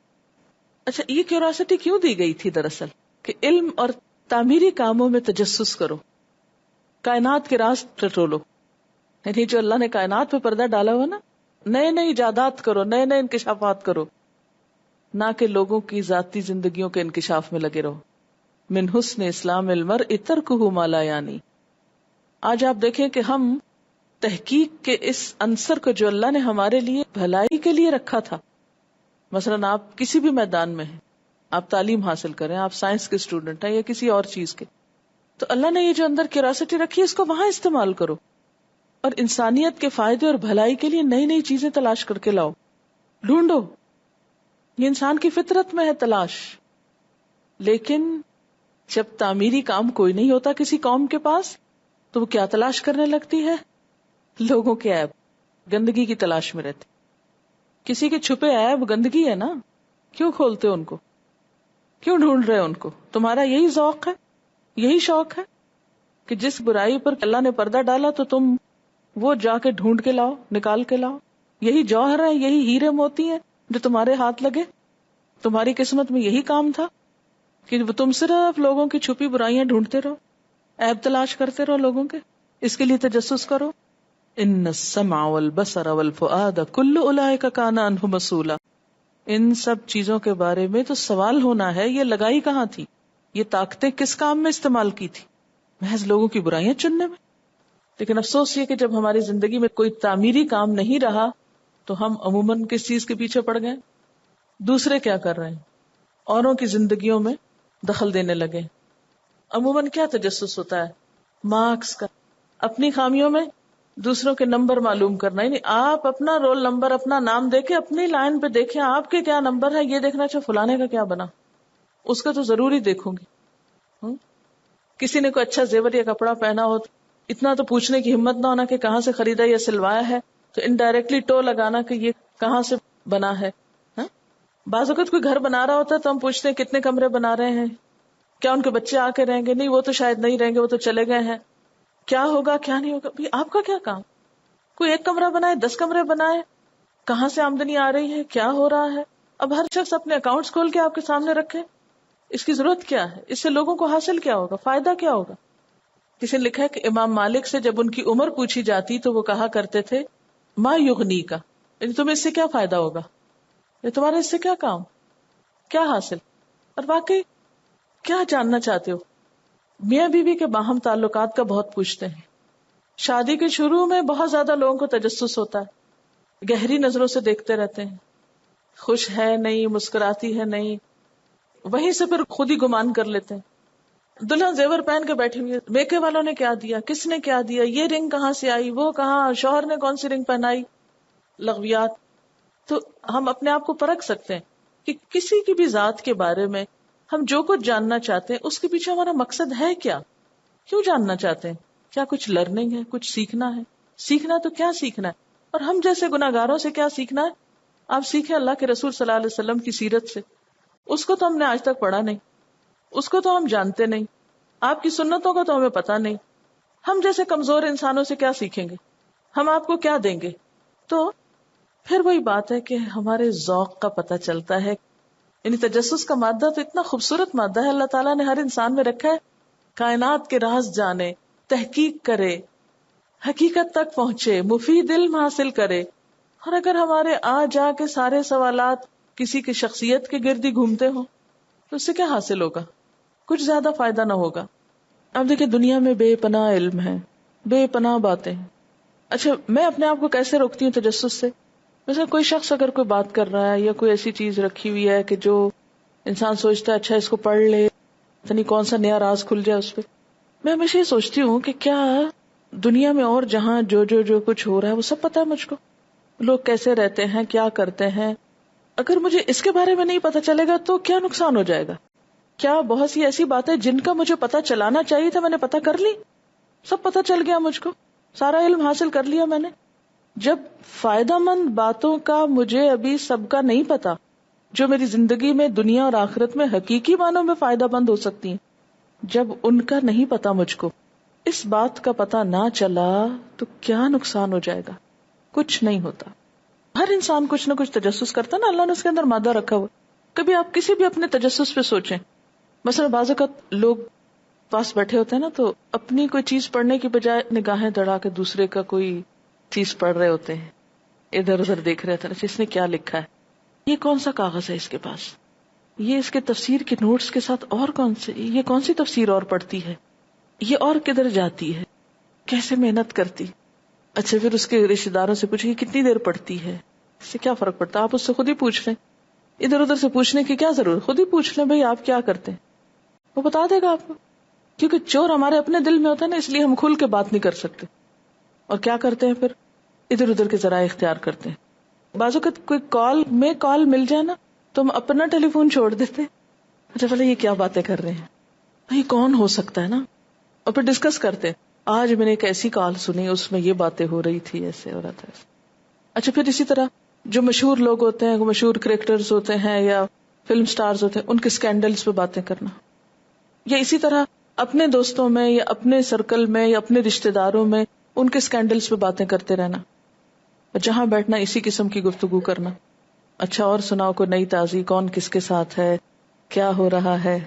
اچھا، یہ کیوریاسٹی کیوں دی گئی تھی دراصل؟ کہ علم اور تعمیری کاموں میں تجسس کرو، کائنات کے راز ٹٹولو، یعنی جو اللہ نے کائنات پہ پردہ ڈالا ہوا نا، نئے نئے ایجادات کرو، نئے نئے انکشافات کرو، نہ کہ لوگوں کی ذاتی زندگیوں کے انکشاف میں لگے رہو۔ من حسن اسلام المرء ترکہ ما لا یعنی۔ آج آپ دیکھیں کہ ہم تحقیق کے اس عنصر کو جو اللہ نے ہمارے لیے بھلائی کے لیے رکھا تھا، مثلاً آپ کسی بھی میدان میں ہیں، آپ تعلیم حاصل کریں، آپ سائنس کے اسٹوڈنٹ ہیں یا کسی اور چیز کے، تو اللہ نے یہ جو اندر کیوریاسٹی رکھی ہے اس کو وہاں استعمال کرو، اور انسانیت کے فائدے اور بھلائی کے لیے نئی نئی چیزیں تلاش کر کے لاؤ، ڈھونڈو۔ یہ انسان کی فطرت میں ہے تلاش۔ لیکن جب تعمیری کام کوئی نہیں ہوتا کسی قوم کے پاس تو وہ کیا تلاش کرنے لگتی ہے؟ لوگوں کے عیب، گندگی کی تلاش میں رہتی۔ کسی کے چھپے عیب گندگی ہے نا، کیوں کھولتے ان کو؟ کیوں ڈھونڈ رہے ان کو؟ تمہارا یہی ذوق ہے، یہی شوق ہے کہ جس برائی پر اللہ نے پردہ ڈالا تو تم وہ جا کے ڈھونڈ کے لاؤ، نکال کے لاؤ۔ یہی جوہر ہے، یہی ہیرے موتی ہیں جو تمہارے ہاتھ لگے۔ تمہاری قسمت میں یہی کام تھا کہ تم صرف لوگوں کی چھپی برائیاں ڈھونڈتے رہو، عیب تلاش کرتے رہو لوگوں کے۔ اس کے لیے تجسس کرو۔ ان السمع والبصر والفؤاد کل اولئک کان عنہ مسئولا۔ ان سب چیزوں کے بارے میں تو سوال ہونا ہے، یہ لگائی کہاں تھی؟ یہ طاقتیں کس کام میں استعمال کی تھی؟ محض لوگوں کی برائیاں چننے میں۔ لیکن افسوس یہ کہ جب ہماری زندگی میں کوئی تعمیری کام نہیں رہا تو ہم عموماً کس چیز کے پیچھے پڑ گئے؟ دوسرے کیا کر رہے ہیں، اوروں کی زندگیوں میں دخل دینے لگے۔ عموماً کیا تجسس ہوتا ہے؟ مارکس کا، اپنی خامیوں میں دوسروں کے نمبر معلوم کرنا. یعنی آپ اپنا رول نمبر، اپنا نام دیکھیں، اپنی لائن پہ دیکھیں آپ کے کیا نمبر ہے، یہ دیکھنا. اچھا فلانے کا کیا بنا، اس کا تو ضروری دیکھوں گی. کسی نے کوئی اچھا زیور یا کپڑا پہنا ہو، اتنا تو پوچھنے کی ہمت نہ ہونا کہ کہاں سے خریدا یا سلوایا ہے، تو انڈائریکٹلی ٹو لگانا کہ یہ کہاں سے بنا ہے. بعض اوقات کوئی گھر بنا رہا ہوتا ہے تو ہم پوچھتے ہیں کتنے کمرے بنا رہے ہیں، کیا ان کے بچے آ کے رہیں گے، نہیں وہ تو شاید نہیں رہیں گے، وہ تو چلے گئے ہیں، کیا ہوگا کیا نہیں ہوگا. آپ کا کیا کام، کوئی ایک کمرہ بنائے، 10 کمرے بنائے، کہاں سے آمدنی آ رہی ہے، کیا ہو رہا ہے. اب ہر شخص اپنے اکاؤنٹس کھول کے آپ کے سامنے رکھے، اس کی ضرورت کیا ہے، اس سے لوگوں کو حاصل کیا ہوگا، فائدہ کیا ہوگا. کسی نے لکھا ہے کہ امام مالک سے جب ان کی عمر پوچھی جاتی تو وہ کہا کرتے تھے ما یغنی کا، یعنی تمہیں اس سے کیا فائدہ ہوگا، یہ تمہارے اس سے کیا کام، کیا حاصل. اور واقعی کیا جاننا چاہتے ہو. میاں بیوی کے باہم تعلقات کا بہت پوچھتے ہیں. شادی کے شروع میں بہت زیادہ لوگوں کو تجسس ہوتا ہے، گہری نظروں سے دیکھتے رہتے ہیں، خوش ہے نہیں، مسکراتی ہے نہیں، وہیں سے پھر خود ہی گمان کر لیتے ہیں. دلہن زیور پہن کے بیٹھی ہوئی ہے، میکے والوں نے کیا دیا، کس نے کیا دیا، یہ رنگ کہاں سے آئی، وہ کہاں، شوہر نے کون سی رنگ پہنائی، لغویات. تو ہم اپنے آپ کو پرکھ سکتے ہیں کہ کسی کی بھی ذات کے بارے میں ہم جو کچھ جاننا چاہتے ہیں اس کے پیچھے ہمارا مقصد ہے کیا، کیوں جاننا چاہتے ہیں. کیا کچھ لرننگ ہے، کچھ سیکھنا ہے، سیکھنا تو کیا سیکھنا ہے. اور ہم جیسے گناہگاروں سے کیا سیکھنا ہے. آپ سیکھیں اللہ کے رسول صلی اللہ علیہ وسلم کی سیرت سے، اس کو تو ہم نے آج تک پڑھا نہیں، اس کو تو ہم جانتے نہیں، آپ کی سنتوں کا تو ہمیں پتا نہیں. ہم جیسے کمزور انسانوں سے کیا سیکھیں گے، ہم آپ کو کیا دیں گے. تو پھر وہی بات ہے کہ ہمارے ذوق کا پتہ چلتا ہے. یعنی تجسس کا مادہ تو اتنا خوبصورت مادہ ہے اللہ تعالیٰ نے ہر انسان میں رکھا ہے. کائنات کے راز جانے، تحقیق کرے، حقیقت تک پہنچے، مفید علم حاصل کرے. اور اگر ہمارے آ جا کے سارے سوالات کسی کی شخصیت کے گرد ہی گھومتے ہوں تو اس سے کیا حاصل ہوگا، کچھ زیادہ فائدہ نہ ہوگا. اب دیکھیں دنیا میں بے پناہ علم ہے، بے پناہ باتیں ہیں. اچھا میں اپنے آپ کو کیسے روکتی ہوں تجسس سے. مثلا کوئی شخص اگر کوئی بات کر رہا ہے یا کوئی ایسی چیز رکھی ہوئی ہے کہ جو انسان سوچتا ہے اچھا اس کو پڑھ لے، یعنی کون سا نیا راز کھل جائے اس پہ. میں ہمیشہ یہ سوچتی ہوں کہ کیا دنیا میں اور جہاں جو کچھ ہو رہا ہے وہ سب پتا ہے مجھ کو، لوگ کیسے رہتے ہیں، کیا کرتے ہیں. اگر مجھے اس کے بارے میں نہیں پتا چلے گا تو کیا نقصان ہو جائے گا. کیا بہت سی ایسی باتیں جن کا مجھے پتا چلانا چاہیے تھا میں نے پتا کر لی، سب پتا چل گیا مجھ کو، سارا علم حاصل کر لیا میں نے. جب فائدہ مند باتوں کا مجھے ابھی سب کا نہیں پتا، جو میری زندگی میں دنیا اور آخرت میں حقیقی معنوں میں فائدہ مند ہو سکتی ہیں، جب ان کا نہیں پتا مجھ کو، اس بات کا پتا نہ چلا تو کیا نقصان ہو جائے گا. کچھ نہیں ہوتا. ہر انسان کچھ نہ کچھ تجسس کرتا نا، اللہ نے اس کے اندر مادہ رکھا ہوا. کبھی آپ کسی بھی اپنے تجسس پہ سوچیں. مثلا بعض اوقات لوگ پاس بیٹھے ہوتے ہیں نا تو اپنی کوئی چیز پڑھنے کی بجائے نگاہیں دڑا کے دوسرے کا کوئی چیز پڑھ رہے ہوتے ہیں، ادھر ادھر دیکھ رہے تھے اس نے کیا لکھا ہے، یہ کون سا کاغذ ہے اس کے پاس، یہ اس کے تفسیر کے نوٹس کے ساتھ اور یہ کون سی تفسیر اور پڑھتی ہے، یہ اور کدھر جاتی ہے، کیسے محنت کرتی. اچھا پھر اس کے رشتے داروں سے پوچھے کتنی دیر پڑھتی ہے، اس سے کیا فرق پڑتا. آپ اس سے خود ہی پوچھ لیں، ادھر ادھر سے پوچھنے کی کیا ضرورت، خود ہی پوچھ لیں بھائی آپ کیا کرتے ہیں، وہ بتا دے گا آپ کو. کیونکہ چور ہمارے اپنے دل میں ہوتا ہے نا، اس لیے ہم کھل کے بات نہیں کر سکتے. اور کیا کرتے ہیں پھر ادھر ادھر کے ذرائع اختیار کرتے ہیں. بعض اوقات کوئی کال مل جائے نا تو ہم اپنا ٹیلی فون چھوڑ دیتے، اچھا پہلے یہ کیا باتیں کر رہے ہیں، بھائی کون ہو سکتا ہے نا، اور پھر ڈسکس کرتے آج میں نے ایک ایسی کال سنی اس میں یہ باتیں ہو رہی تھی، ایسے ہو رہا تھا. اچھا پھر اسی طرح جو مشہور لوگ ہوتے ہیں، مشہور کرکٹرز ہوتے ہیں یا فلم سٹارز ہوتے ہیں، ان کے سکینڈلز پہ باتیں کرنا، یا اسی طرح اپنے دوستوں میں یا اپنے سرکل میں یا اپنے رشتے داروں میں ان کے سکینڈلز پہ باتیں کرتے رہنا، اور جہاں بیٹھنا اسی قسم کی گفتگو کرنا. اچھا اور سناؤ کوئی نئی تازی، کون کس کے ساتھ ہے، کیا ہو رہا ہے.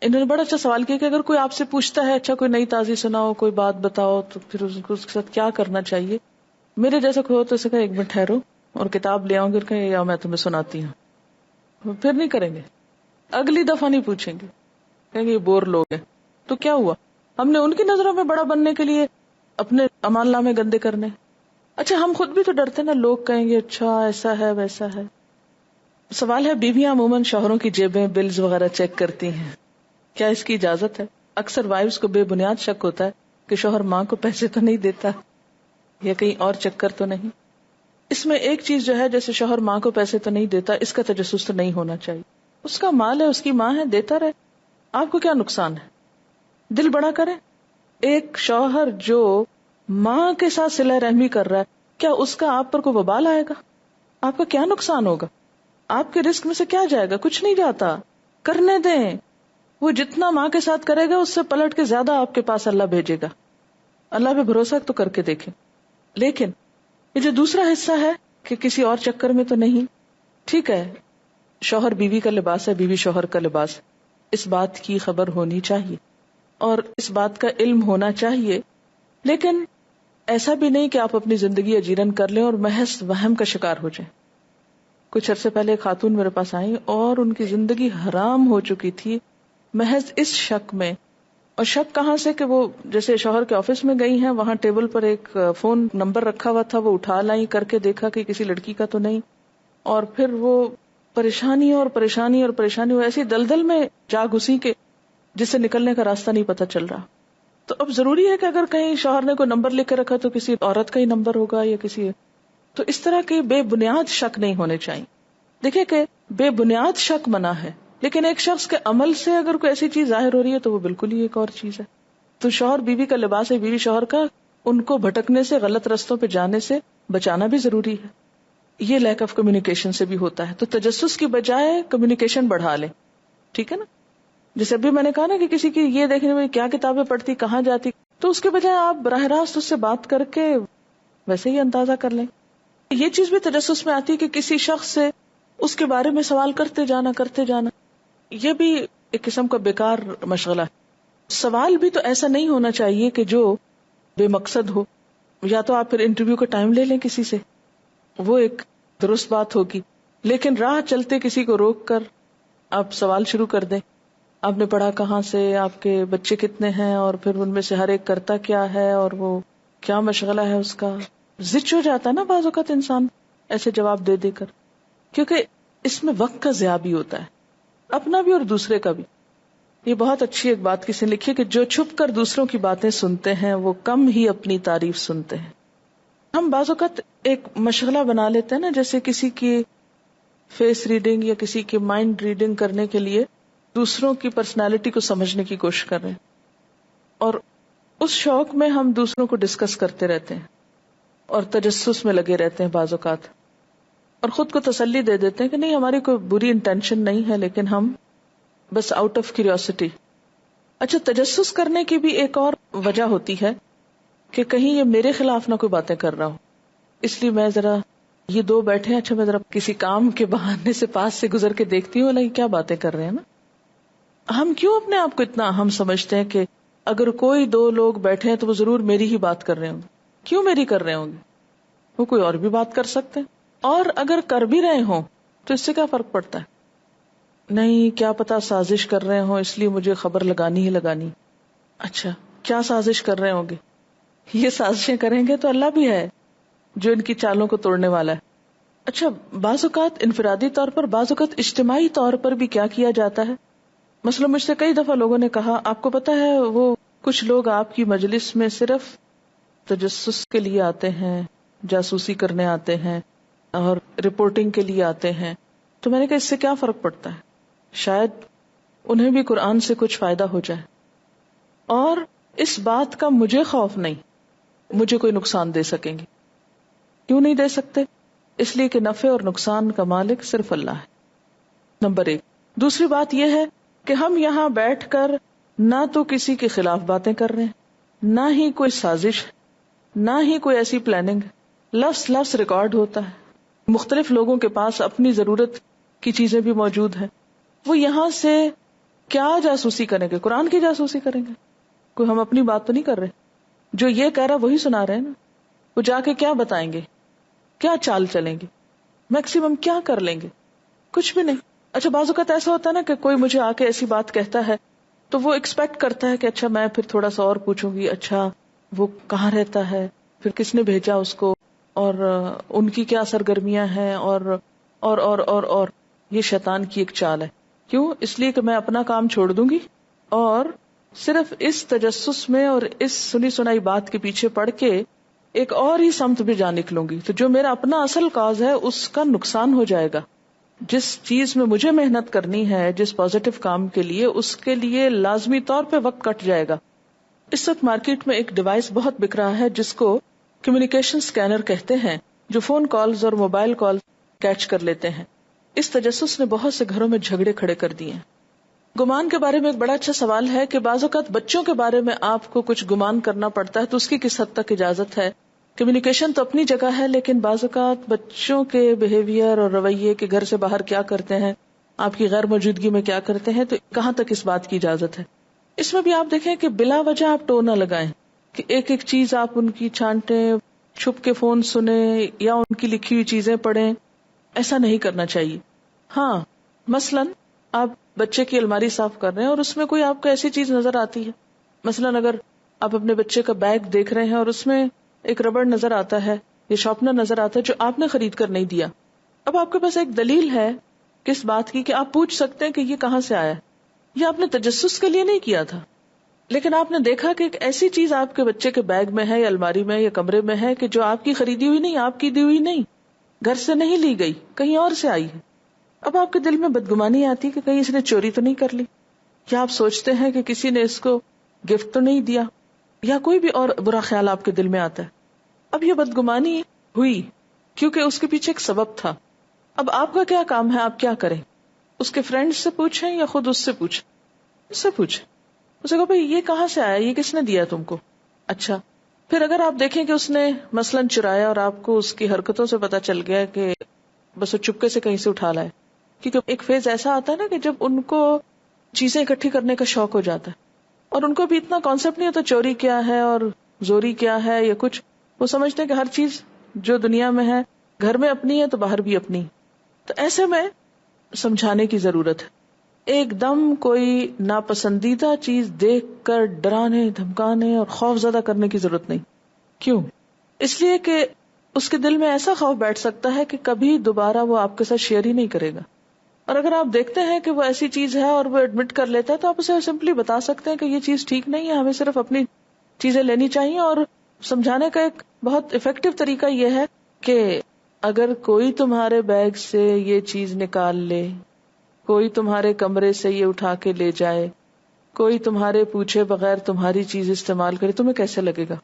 انہوں نے بڑا اچھا سوال کیا کہ اگر کوئی آپ سے پوچھتا ہے اچھا کوئی نئی تازی سناؤ، کوئی بات بتاؤ، تو پھر اس کے ساتھ کیا کرنا چاہیے. میرے جیسا کوئی ہو تو اسے کہا ایک منٹ ٹھہرو اور کتاب لے آؤں گے، کہ یا میں تمہیں سناتی ہوں. پھر نہیں کریں گے، اگلی دفعہ نہیں پوچھیں گے، کہیں گے یہ بور لوگ ہیں. تو کیا ہوا، ہم نے ان کی نظروں میں بڑا بننے کے لیے اپنے اعمال نامے گندے کرنے. اچھا ہم خود بھی تو ڈرتے نا، لوگ کہیں گے اچھا ایسا ہے ویسا ہے. سوال ہے بیویاں عموماً شوہروں کی جیبیں، بلز وغیرہ چیک کرتی ہیں، کیا اس کی اجازت ہے؟ اکثر وائفز کو بے بنیاد شک ہوتا ہے کہ شوہر ماں کو پیسے تو نہیں دیتا. یا کہیں اور چکر تو نہیں. اس میں ایک چیز جو ہے، جیسے شوہر ماں کو پیسے تو نہیں دیتا، اس کا تجسس تو نہیں ہونا چاہیے. اس کا مال ہے، اس کی ماں ہے، دیتا رہے، آپ کو کیا نقصان ہے. دل بڑا کرے. ایک شوہر جو ماں کے ساتھ صلہ رحمی کر رہا ہے، کیا اس کا آپ پر کوئی وبال آئے گا؟ آپ کا کیا نقصان ہوگا؟ آپ کے رزق میں سے کیا جائے گا؟ کچھ نہیں جاتا. کرنے دیں. وہ جتنا ماں کے ساتھ کرے گا اس سے پلٹ کے زیادہ آپ کے پاس اللہ بھیجے گا. اللہ پہ بھروسہ تو کر کے دیکھیں. لیکن یہ جو دوسرا حصہ ہے کہ کسی اور چکر میں تو نہیں، ٹھیک ہے، شوہر بیوی کا لباس ہے، بیوی شوہر کا لباس ہے، اس بات کی خبر ہونی چاہیے اور اس بات کا علم ہونا چاہیے. لیکن ایسا بھی نہیں کہ آپ اپنی زندگی اجیرن کر لیں اور محض وہم کا شکار ہو جائیں. کچھ عرصے پہلے ایک خاتون میرے پاس آئی اور ان کی زندگی حرام ہو چکی تھی محض اس شک میں. اور شک کہاں سے کہ وہ جیسے شوہر کے آفس میں گئی ہیں، وہاں ٹیبل پر ایک فون نمبر رکھا ہوا تھا، وہ اٹھا لائی، کر کے دیکھا کہ کسی لڑکی کا تو نہیں، اور پھر وہ پریشانی اور پریشانی اور پریشانی، وہ ایسی دلدل میں جا گھسی کہ جس سے نکلنے کا راستہ نہیں پتہ چل رہا. تو اب ضروری ہے کہ اگر کہیں شوہر نے کوئی نمبر لکھ کے رکھا تو کسی عورت کا ہی نمبر ہوگا یا کسی. تو اس طرح کے بے بنیاد شک نہیں ہونے چاہیے. دیکھیں کہ بے بنیاد شک منع ہے، لیکن ایک شخص کے عمل سے اگر کوئی ایسی چیز ظاہر ہو رہی ہے تو وہ بالکل ہی ایک اور چیز ہے. تو شوہر بیوی کا لباس ہے، بیوی شوہر کا، ان کو بھٹکنے سے، غلط رستوں پہ جانے سے بچانا بھی ضروری ہے. یہ لیک آف کمیونیکیشن سے بھی ہوتا ہے. تو تجسس کی بجائے کمیونیکیشن بڑھا لیں، ٹھیک ہے نا. جیسے ابھی میں نے کہا نا کہ کسی کی یہ دیکھنے میں کیا کتابیں پڑھتی، کہاں جاتی، تو اس کے بجائے آپ براہ راست اس سے بات کر کے ویسے ہی اندازہ کر لیں. یہ چیز بھی تجسس میں آتی ہے کہ کسی شخص سے اس کے بارے میں سوال کرتے جانا. یہ بھی ایک قسم کا بیکار مشغلہ ہے. سوال بھی تو ایسا نہیں ہونا چاہیے کہ جو بے مقصد ہو. یا تو آپ پھر انٹرویو کا ٹائم لے لیں کسی سے، وہ ایک درست بات ہوگی. لیکن راہ چلتے کسی کو روک کر آپ سوال شروع کر دیں، آپ نے پڑھا کہاں سے، آپ کے بچے کتنے ہیں، اور پھر ان میں سے ہر ایک کرتا کیا ہے اور وہ کیا مشغلہ ہے اس کا. زچ ہو جاتا ہے نا بعض اوقات انسان ایسے جواب دے دے کر، کیونکہ اس میں وقت کا ضیاع بھی ہوتا ہے، اپنا بھی اور دوسرے کا بھی. یہ بہت اچھی ایک بات کسی نے لکھی کہ جو چھپ کر دوسروں کی باتیں سنتے ہیں وہ کم ہی اپنی تعریف سنتے ہیں. ہم بعض اوقات ایک مشغلہ بنا لیتے ہیں نا، جیسے کسی کی فیس ریڈنگ یا کسی کی مائنڈ ریڈنگ کرنے کے لیے دوسروں کی پرسنالٹی کو سمجھنے کی کوشش کر رہے ہیں، اور اس شوق میں ہم دوسروں کو ڈسکس کرتے رہتے ہیں اور تجسس میں لگے رہتے ہیں بعض اوقات، اور خود کو تسلی دے دیتے ہیں کہ نہیں ہماری کوئی بری انٹینشن نہیں ہے، لیکن ہم بس آؤٹ آف کیوریوسٹی. اچھا، تجسس کرنے کی بھی ایک اور وجہ ہوتی ہے کہ کہیں یہ میرے خلاف نہ کوئی باتیں کر رہا ہو، اس لیے میں ذرا یہ دو بیٹھے ہیں، اچھا میں ذرا کسی کام کے بہانے سے پاس سے گزر کے دیکھتی ہوں کیا باتیں کر رہے ہیں نا. ہم کیوں اپنے آپ کو اتنا اہم سمجھتے ہیں کہ اگر کوئی دو لوگ بیٹھے ہیں تو وہ ضرور میری ہی بات کر رہے ہوں گے. کیوں میری کر رہے ہوں گے؟ وہ کوئی اور بھی بات کر سکتے ہیں، اور اگر کر بھی رہے ہوں تو اس سے کیا فرق پڑتا ہے؟ نہیں، کیا پتا سازش کر رہے ہوں، اس لیے مجھے خبر لگانی ہی لگانی. اچھا، کیا سازش کر رہے ہوں گے؟ یہ سازشیں کریں گے تو اللہ بھی ہے جو ان کی چالوں کو توڑنے والا ہے. اچھا، بعض اوقات انفرادی طور پر، بعض اوقات اجتماعی طور پر بھی کیا کیا جاتا ہے. مثلا مجھ سے کئی دفعہ لوگوں نے کہا، آپ کو پتا ہے وہ کچھ لوگ آپ کی مجلس میں صرف تجسس کے لیے آتے ہیں، جاسوسی کرنے آتے ہیں اور رپورٹنگ کے لیے آتے ہیں. تو میں نے کہا اس سے کیا فرق پڑتا ہے؟ شاید انہیں بھی قرآن سے کچھ فائدہ ہو جائے. اور اس بات کا مجھے خوف نہیں، مجھے کوئی نقصان دے سکیں گے. کیوں نہیں دے سکتے؟ اس لیے کہ نفع اور نقصان کا مالک صرف اللہ ہے، نمبر 1. دوسری بات یہ ہے کہ ہم یہاں بیٹھ کر نہ تو کسی کے خلاف باتیں کر رہے ہیں، نہ ہی کوئی سازش، نہ ہی کوئی ایسی پلاننگ. لفظ ریکارڈ ہوتا ہے، مختلف لوگوں کے پاس اپنی ضرورت کی چیزیں بھی موجود ہیں. وہ یہاں سے کیا جاسوسی کریں گے؟ قرآن کی جاسوسی کریں گے. کوئی ہم اپنی بات تو نہیں کر رہے، جو یہ کہہ رہا وہی سنا رہے ہیں نا. وہ جا کے کیا بتائیں گے؟ کیا چال چلیں گے؟ میکسیمم کیا کر لیں گے؟ کچھ بھی نہیں. اچھا، بعض اوقات ایسا ہوتا ہے نا کہ کوئی مجھے آ کے ایسی بات کہتا ہے تو وہ ایکسپیکٹ کرتا ہے کہ اچھا میں پھر تھوڑا سا اور پوچھوں گی، اچھا وہ کہاں رہتا ہے، پھر کس نے بھیجا اس کو، اور ان کی کیا سرگرمیاں ہیں، اور یہ شیطان کی ایک چال ہے. کیوں؟ اس لیے کہ میں اپنا کام چھوڑ دوں گی اور صرف اس تجسس میں اور اس سنی سنائی بات کے پیچھے پڑ کے ایک اور ہی سمت بھی جا نکلوں گی، تو جو میرا اپنا اصل کاز ہے اس کا نقصان ہو جائے گا. جس چیز میں مجھے محنت کرنی ہے، جس پازیٹو کام کے لیے، اس کے لیے لازمی طور پہ وقت کٹ جائے گا. اس وقت مارکیٹ میں ایک ڈیوائس بہت بک رہا ہے جس کو کمیونیکیشن سکینر کہتے ہیں، جو فون کالز اور موبائل کال کیچ کر لیتے ہیں. اس تجسس نے بہت سے گھروں میں جھگڑے کھڑے کر دیے. گمان کے بارے میں ایک بڑا اچھا سوال ہے کہ بعض اوقات بچوں کے بارے میں آپ کو کچھ گمان کرنا پڑتا ہے تو اس کی کس حد تک اجازت ہے. کمیونیکیشن تو اپنی جگہ ہے، لیکن بعض اوقات بچوں کے بیہیویئر اور رویے کے گھر سے باہر کیا کرتے ہیں، آپ کی غیر موجودگی میں کیا کرتے ہیں، تو کہاں تک اس بات کی اجازت ہے. اس میں بھی آپ دیکھیں کہ بلا وجہ آپ ٹو نہ لگائیں کہ ایک ایک چیز آپ ان کی چھانٹیں، چھپ کے فون سنیں یا ان کی لکھی ہوئی چیزیں پڑھیں. ایسا نہیں کرنا چاہیے. ہاں مثلاً آپ بچے کی الماری صاف کر رہے ہیں اور اس میں کوئی آپ کو ایسی چیز نظر آتی ہے، مثلاً اگر آپ اپنے بچے کا بیگ دیکھ رہے ہیں اور اس میں ایک ربڑ نظر آتا ہے یا شارپنر نظر آتا ہے جو آپ نے خرید کر نہیں دیا. اب آپ کے پاس ایک دلیل ہے کس بات کی کہ آپ پوچھ سکتے ہیں کہ یہ کہاں سے آیا. یہ آپ نے تجسس کے لیے نہیں کیا تھا، لیکن آپ نے دیکھا کہ ایک ایسی چیز آپ کے بچے کے بیگ میں ہے یا الماری میں یا کمرے میں ہے کہ جو آپ کی خریدی ہوئی نہیں، آپ کی دی ہوئی نہیں، گھر سے نہیں لی گئی، کہیں اور سے آئی ہے. اب آپ کے دل میں بدگمانی آتی کہ کہیں اس نے چوری تو نہیں کر لی، یا آپ سوچتے ہیں کہ کسی نے اس کو گفٹ تو نہیں دیا، یا کوئی بھی اور برا خیال آپ کے دل میں آتا ہے. اب یہ بدگمانی ہوئی کیونکہ اس کے پیچھے ایک سبب تھا. اب آپ کا کیا کام ہے، آپ کیا کریں؟ اس کے فرینڈ سے پوچھیں یا خود اس سے پوچھیں؟ اس سے پوچھیں. اسے کہو بھائی یہ کہاں سے آیا، یہ کس نے دیا تم کو؟ اچھا پھر اگر آپ دیکھیں کہ اس نے مثلاً چرایا اور آپ کو اس کی حرکتوں سے پتا چل گیا کہ بس وہ چپکے سے کہیں سے اٹھا لائے، کیونکہ ایک فیز ایسا آتا ہے نا کہ جب ان کو چیزیں اکٹھی کرنے کا شوق ہو جاتا ہے اور ان کو بھی اتنا کانسیپٹ نہیں ہوتا چوری کیا ہے اور زوری کیا ہے یا کچھ. وہ سمجھتے ہیں کہ ہر چیز جو دنیا میں ہے گھر میں اپنی ہے تو باہر بھی اپنی. تو ایسے میں سمجھانے کی ضرورت ہے. ایک دم کوئی ناپسندیدہ چیز دیکھ کر ڈرانے، دھمکانے اور خوف زدہ کرنے کی ضرورت نہیں. کیوں؟ اس لیے کہ اس کے دل میں ایسا خوف بیٹھ سکتا ہے کہ کبھی دوبارہ وہ آپ کے ساتھ شیئر ہی نہیں کرے گا. اور اگر آپ دیکھتے ہیں کہ وہ ایسی چیز ہے اور وہ ایڈمٹ کر لیتا ہے تو آپ اسے سمپلی بتا سکتے ہیں کہ یہ چیز ٹھیک نہیں ہے، ہمیں صرف اپنی چیزیں لینی چاہیے. اور سمجھانے کا ایک بہت افیکٹو طریقہ یہ ہے کہ اگر کوئی تمہارے بیگ سے یہ چیز نکال لے، کوئی تمہارے کمرے سے یہ اٹھا کے لے جائے، کوئی تمہارے پوچھے بغیر تمہاری چیز استعمال کرے، تمہیں کیسے لگے گا؟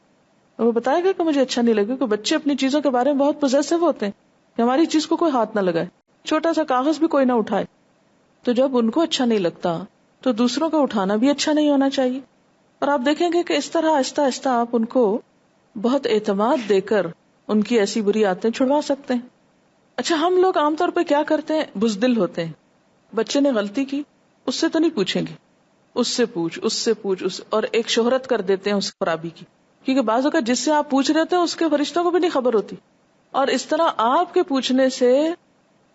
وہ بتائے گا کہ مجھے اچھا نہیں لگے. کہ بچے اپنی چیزوں کے بارے میں بہت پوزیسو ہوتے ہیں کہ ہماری چیز کو کوئی ہاتھ نہ لگائے، چھوٹا سا کاغذ بھی کوئی نہ اٹھائے. تو جب ان کو اچھا نہیں لگتا تو دوسروں کا اٹھانا بھی اچھا نہیں ہونا چاہیے. اور آپ دیکھیں گے کہ اس طرح آہستہ آہستہ آپ ان کو بہت اعتماد دے کر ان کی ایسی بری عادتیں چھڑوا سکتے ہیں. اچھا ہم لوگ عام طور پہ کیا کرتے ہیں، بزدل ہوتے ہیں. بچے نے غلطی کی، اس سے تو نہیں پوچھیں گے، اس سے پوچھ اور ایک شہرت کر دیتے ہیں اس خرابی کی. کیونکہ بعض اوقات جس سے آپ پوچھ رہے تھے اس کے فرشتوں کو بھی نہیں خبر ہوتی، اور اس طرح آپ کے پوچھنے سے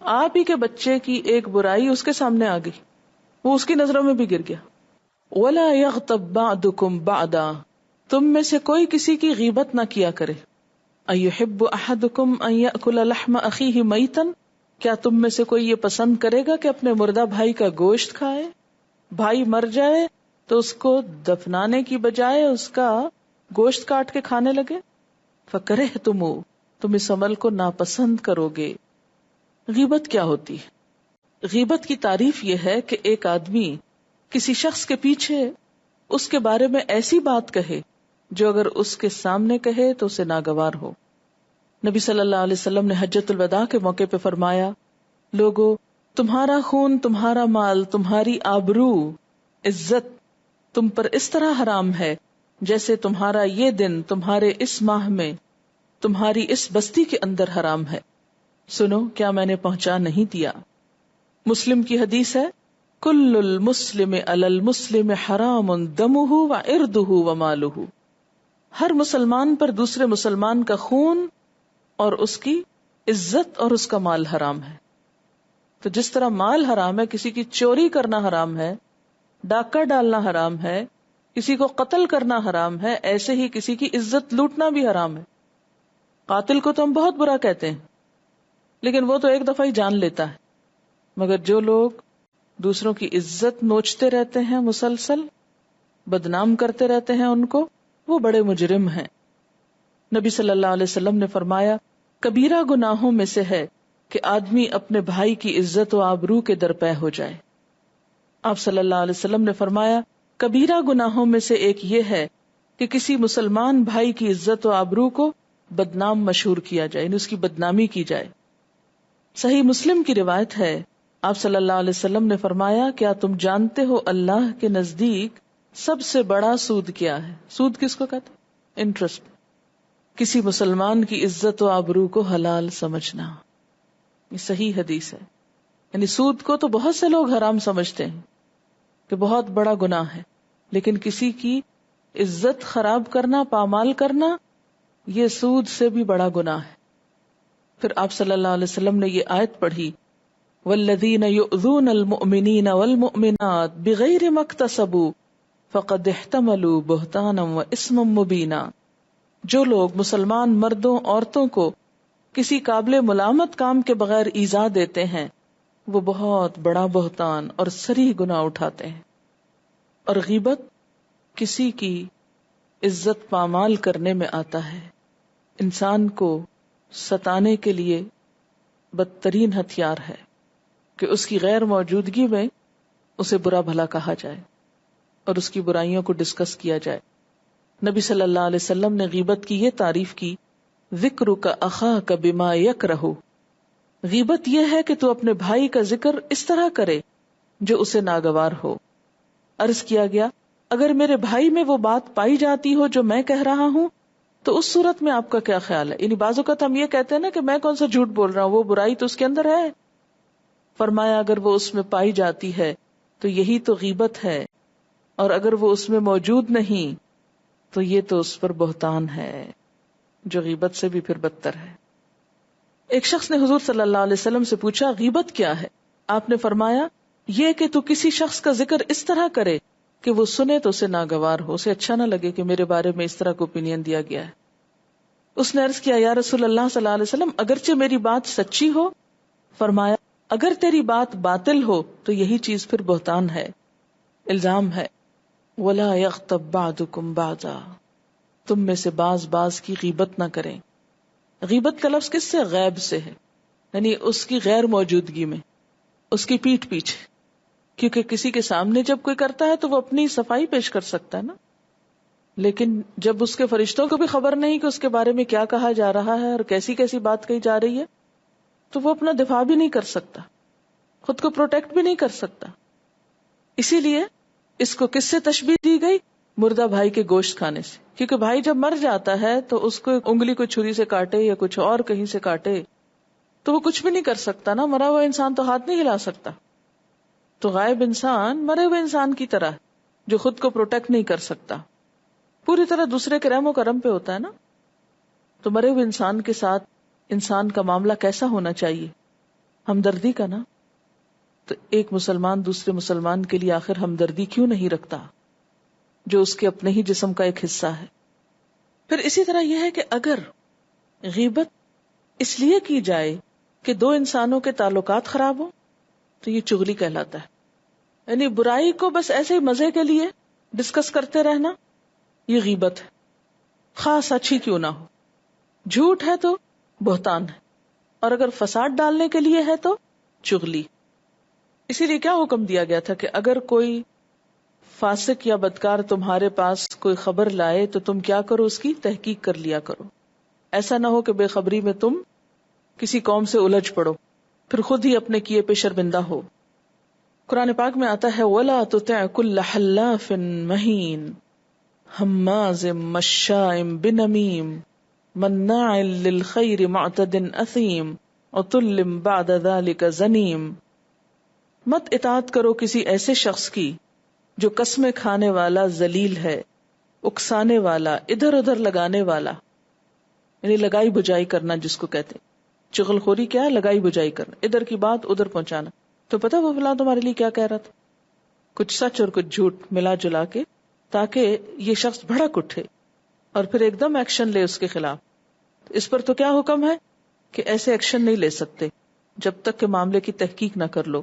آپ ہی کے بچے کی ایک برائی اس کے سامنے آ گئی، وہ اس کی نظروں میں بھی گر گیا. وَلَا يَغْتَبْ بَعْضُكُمْ بَعْضًا، تم میں سے کوئی کسی کی غیبت نہ کیا کرے. أَيُحِبُّ أَحَدُكُمْ أَن يَأْكُلَ لَحْمَ أَخِيهِ مَيْتًا، کیا تم میں سے کوئی یہ پسند کرے گا کہ اپنے مردہ بھائی کا گوشت کھائے؟ بھائی مر جائے تو اس کو دفنانے کی بجائے اس کا گوشت کاٹ کے کھانے لگے. فَكَرِهْتُمُ، تم اس عمل کو ناپسند کرو گے. غیبت کیا ہوتی ہے؟ غیبت کی تعریف یہ ہے کہ ایک آدمی کسی شخص کے پیچھے اس کے بارے میں ایسی بات کہے جو اگر اس کے سامنے کہے تو اسے ناگوار ہو. نبی صلی اللہ علیہ وسلم نے حجۃ الوداع کے موقع پہ فرمایا، لوگو تمہارا خون، تمہارا مال، تمہاری آبرو، عزت تم پر اس طرح حرام ہے جیسے تمہارا یہ دن تمہارے اس ماہ میں تمہاری اس بستی کے اندر حرام ہے. سنو کیا میں نے پہنچا نہیں دیا. مسلم کی حدیث ہے، کل المسلم علی المسلم حرام دمہ وعرضہ ومالہ، ہر مسلمان پر دوسرے مسلمان کا خون اور اس کی عزت اور اس کا مال حرام ہے. تو جس طرح مال حرام ہے، کسی کی چوری کرنا حرام ہے، ڈاکہ ڈالنا حرام ہے، کسی کو قتل کرنا حرام ہے، ایسے ہی کسی کی عزت لوٹنا بھی حرام ہے. قاتل کو تو ہم بہت برا کہتے ہیں، لیکن وہ تو ایک دفعہ ہی جان لیتا ہے، مگر جو لوگ دوسروں کی عزت نوچتے رہتے ہیں، مسلسل بدنام کرتے رہتے ہیں ان کو، وہ بڑے مجرم ہیں. نبی صلی اللہ علیہ وسلم نے فرمایا کبیرہ گناہوں میں سے ہے کہ آدمی اپنے بھائی کی عزت و آبرو کے درپے ہو جائے۔ آپ صلی اللہ علیہ وسلم نے فرمایا کبیرہ گناہوں میں سے ایک یہ ہے کہ کسی مسلمان بھائی کی عزت و آبرو کو بدنام مشہور کیا جائے، یعنی اس کی بدنامی کی جائے۔ صحیح مسلم کی روایت ہے، آپ صلی اللہ علیہ وسلم نے فرمایا کیا تم جانتے ہو اللہ کے نزدیک سب سے بڑا سود کیا ہے؟ سود کس کو کہتے ہیں؟ انٹرسٹ۔ کسی مسلمان کی عزت و آبرو کو حلال سمجھنا، یہ صحیح حدیث ہے۔ یعنی سود کو تو بہت سے لوگ حرام سمجھتے ہیں کہ بہت بڑا گناہ ہے، لیکن کسی کی عزت خراب کرنا، پامال کرنا، یہ سود سے بھی بڑا گناہ ہے۔ پھر آپ صلی اللہ علیہ وسلم نے یہ آیت پڑھی والذین یؤذون المؤمنین والمؤمنات بغیر ما اکتسبوا فقد احتملوا بہتانا واثما مبینا، جو لوگ مسلمان مردوں عورتوں کو کسی قابل ملامت کام کے بغیر ایذا دیتے ہیں وہ بہت بڑا بہتان اور صریح گناہ اٹھاتے ہیں۔ اور غیبت کسی کی عزت پامال کرنے میں آتا ہے، انسان کو ستانے کے لیے بدترین ہتھیار ہے کہ اس کی غیر موجودگی میں اسے برا بھلا کہا جائے اور اس کی برائیوں کو ڈسکس کیا جائے۔ نبی صلی اللہ علیہ وسلم نے غیبت کی یہ تعریف کی ذکرک اخاک بما یکرہ، غیبت یہ ہے کہ تو اپنے بھائی کا ذکر اس طرح کرے جو اسے ناگوار ہو۔ عرض کیا گیا اگر میرے بھائی میں وہ بات پائی جاتی ہو جو میں کہہ رہا ہوں تو اس صورت میں آپ کا کیا خیال ہے؟ یعنی بعض اوقات ہم یہ کہتے ہیں نا کہ میں کون سا جھوٹ بول رہا ہوں، وہ برائی تو اس کے اندر ہے۔ فرمایا اگر وہ اس میں پائی جاتی ہے تو یہی تو غیبت ہے، اور اگر وہ اس میں موجود نہیں تو یہ تو اس پر بہتان ہے جو غیبت سے بھی پھر بدتر ہے۔ ایک شخص نے حضور صلی اللہ علیہ وسلم سے پوچھا غیبت کیا ہے؟ آپ نے فرمایا یہ کہ تو کسی شخص کا ذکر اس طرح کرے کہ وہ سنے تو اسے ناگوار ہو، اسے اچھا نہ لگے کہ میرے بارے میں اس طرح کو اوپینین دیا گیا ہے۔ اس نے عرض کیا یا رسول اللہ صلی اللہ علیہ وسلم اگرچہ میری بات سچی ہو؟ فرمایا اگر تیری بات باطل ہو تو یہی چیز پھر بہتان ہے، الزام ہے۔ وَلَا يَغْتَبْ بَعْضُكُمْ بَعْضًا، تم میں سے بعض کی غیبت نہ کریں۔ غیبت کا لفظ کس سے؟ غیب سے ہے، یعنی اس کی غیر موجودگی میں، اس کی پیٹھ پیچھے، کیونکہ کسی کے سامنے جب کوئی کرتا ہے تو وہ اپنی صفائی پیش کر سکتا ہے نا، لیکن جب اس کے فرشتوں کو بھی خبر نہیں کہ اس کے بارے میں کیا کہا جا رہا ہے اور کیسی کیسی بات کہی جا رہی ہے تو وہ اپنا دفاع بھی نہیں کر سکتا، خود کو پروٹیکٹ بھی نہیں کر سکتا۔ اسی لیے اس کو کس سے تشبیہ دی گئی؟ مردہ بھائی کے گوشت کھانے سے، کیونکہ بھائی جب مر جاتا ہے تو اس کو انگلی کو چھری سے کاٹے یا کچھ اور کہیں سے کاٹے تو وہ کچھ بھی نہیں کر سکتا نا، مرا ہوا انسان تو ہاتھ نہیں ہلا سکتا۔ تو غائب انسان مرے ہوئے انسان کی طرح جو خود کو پروٹیکٹ نہیں کر سکتا، پوری طرح دوسرے کے رحم و کرم پہ ہوتا ہے نا۔ تو مرے ہوئے انسان کے ساتھ انسان کا معاملہ کیسا ہونا چاہیے؟ ہمدردی کا نا۔ تو ایک مسلمان دوسرے مسلمان کے لیے آخر ہمدردی کیوں نہیں رکھتا جو اس کے اپنے ہی جسم کا ایک حصہ ہے؟ پھر اسی طرح یہ ہے کہ اگر غیبت اس لیے کی جائے کہ دو انسانوں کے تعلقات خراب ہوں تو یہ چغلی کہلاتا ہے، یعنی برائی کو بس ایسے ہی مزے کے لیے ڈسکس کرتے رہنا، یہ غیبت ہے، خاص اچھی کیوں نہ ہو۔ جھوٹ ہے تو بہتان ہے، اور اگر فساد ڈالنے کے لیے ہے تو چغلی۔ اسی لیے کیا حکم دیا گیا تھا کہ اگر کوئی فاسق یا بدکار تمہارے پاس کوئی خبر لائے تو تم کیا کرو؟ اس کی تحقیق کر لیا کرو، ایسا نہ ہو کہ بے خبری میں تم کسی قوم سے الجھ پڑو پھر خود ہی اپنے کیے پہ شرمندہ ہو۔ قرآن پاک میں آتا ہے وَلَا تُطِعْ كُلَّ حَلَّافٍ مَّهِينٍ ہَمَّازٍ مَّشَّاءٍ بِنَمِيمٍ مَّنَّاعٍ لِّلْخَيْرِ مُعْتَدٍ أَثِيمٍ عُتُلٍّ بَعْدَ ذَلِكَ زَنِيمٍ۔ مت اطاعت کرو کسی ایسے شخص کی جو قسمیں کھانے والا، ذلیل ہے، اکسانے والا، ادھر ادھر لگانے والا، یعنی لگائی بجائی کرنا جس کو کہتے ہیں۔ چغل خوری کیا ہے؟ لگائی بجائی کرنا، ادھر کی بات ادھر پہنچانا۔ تو پتہ وہ فلاں تمہارے لیے کیا کہہ رہا تھا، کچھ سچ اور کچھ جھوٹ ملا جلا کے، تاکہ یہ شخص بھڑک اٹھے اور پھر ایک دم ایکشن لے اس کے خلاف۔ اس پر تو کیا حکم ہے کہ ایسے ایکشن نہیں لے سکتے جب تک کہ معاملے کی تحقیق نہ کر لو۔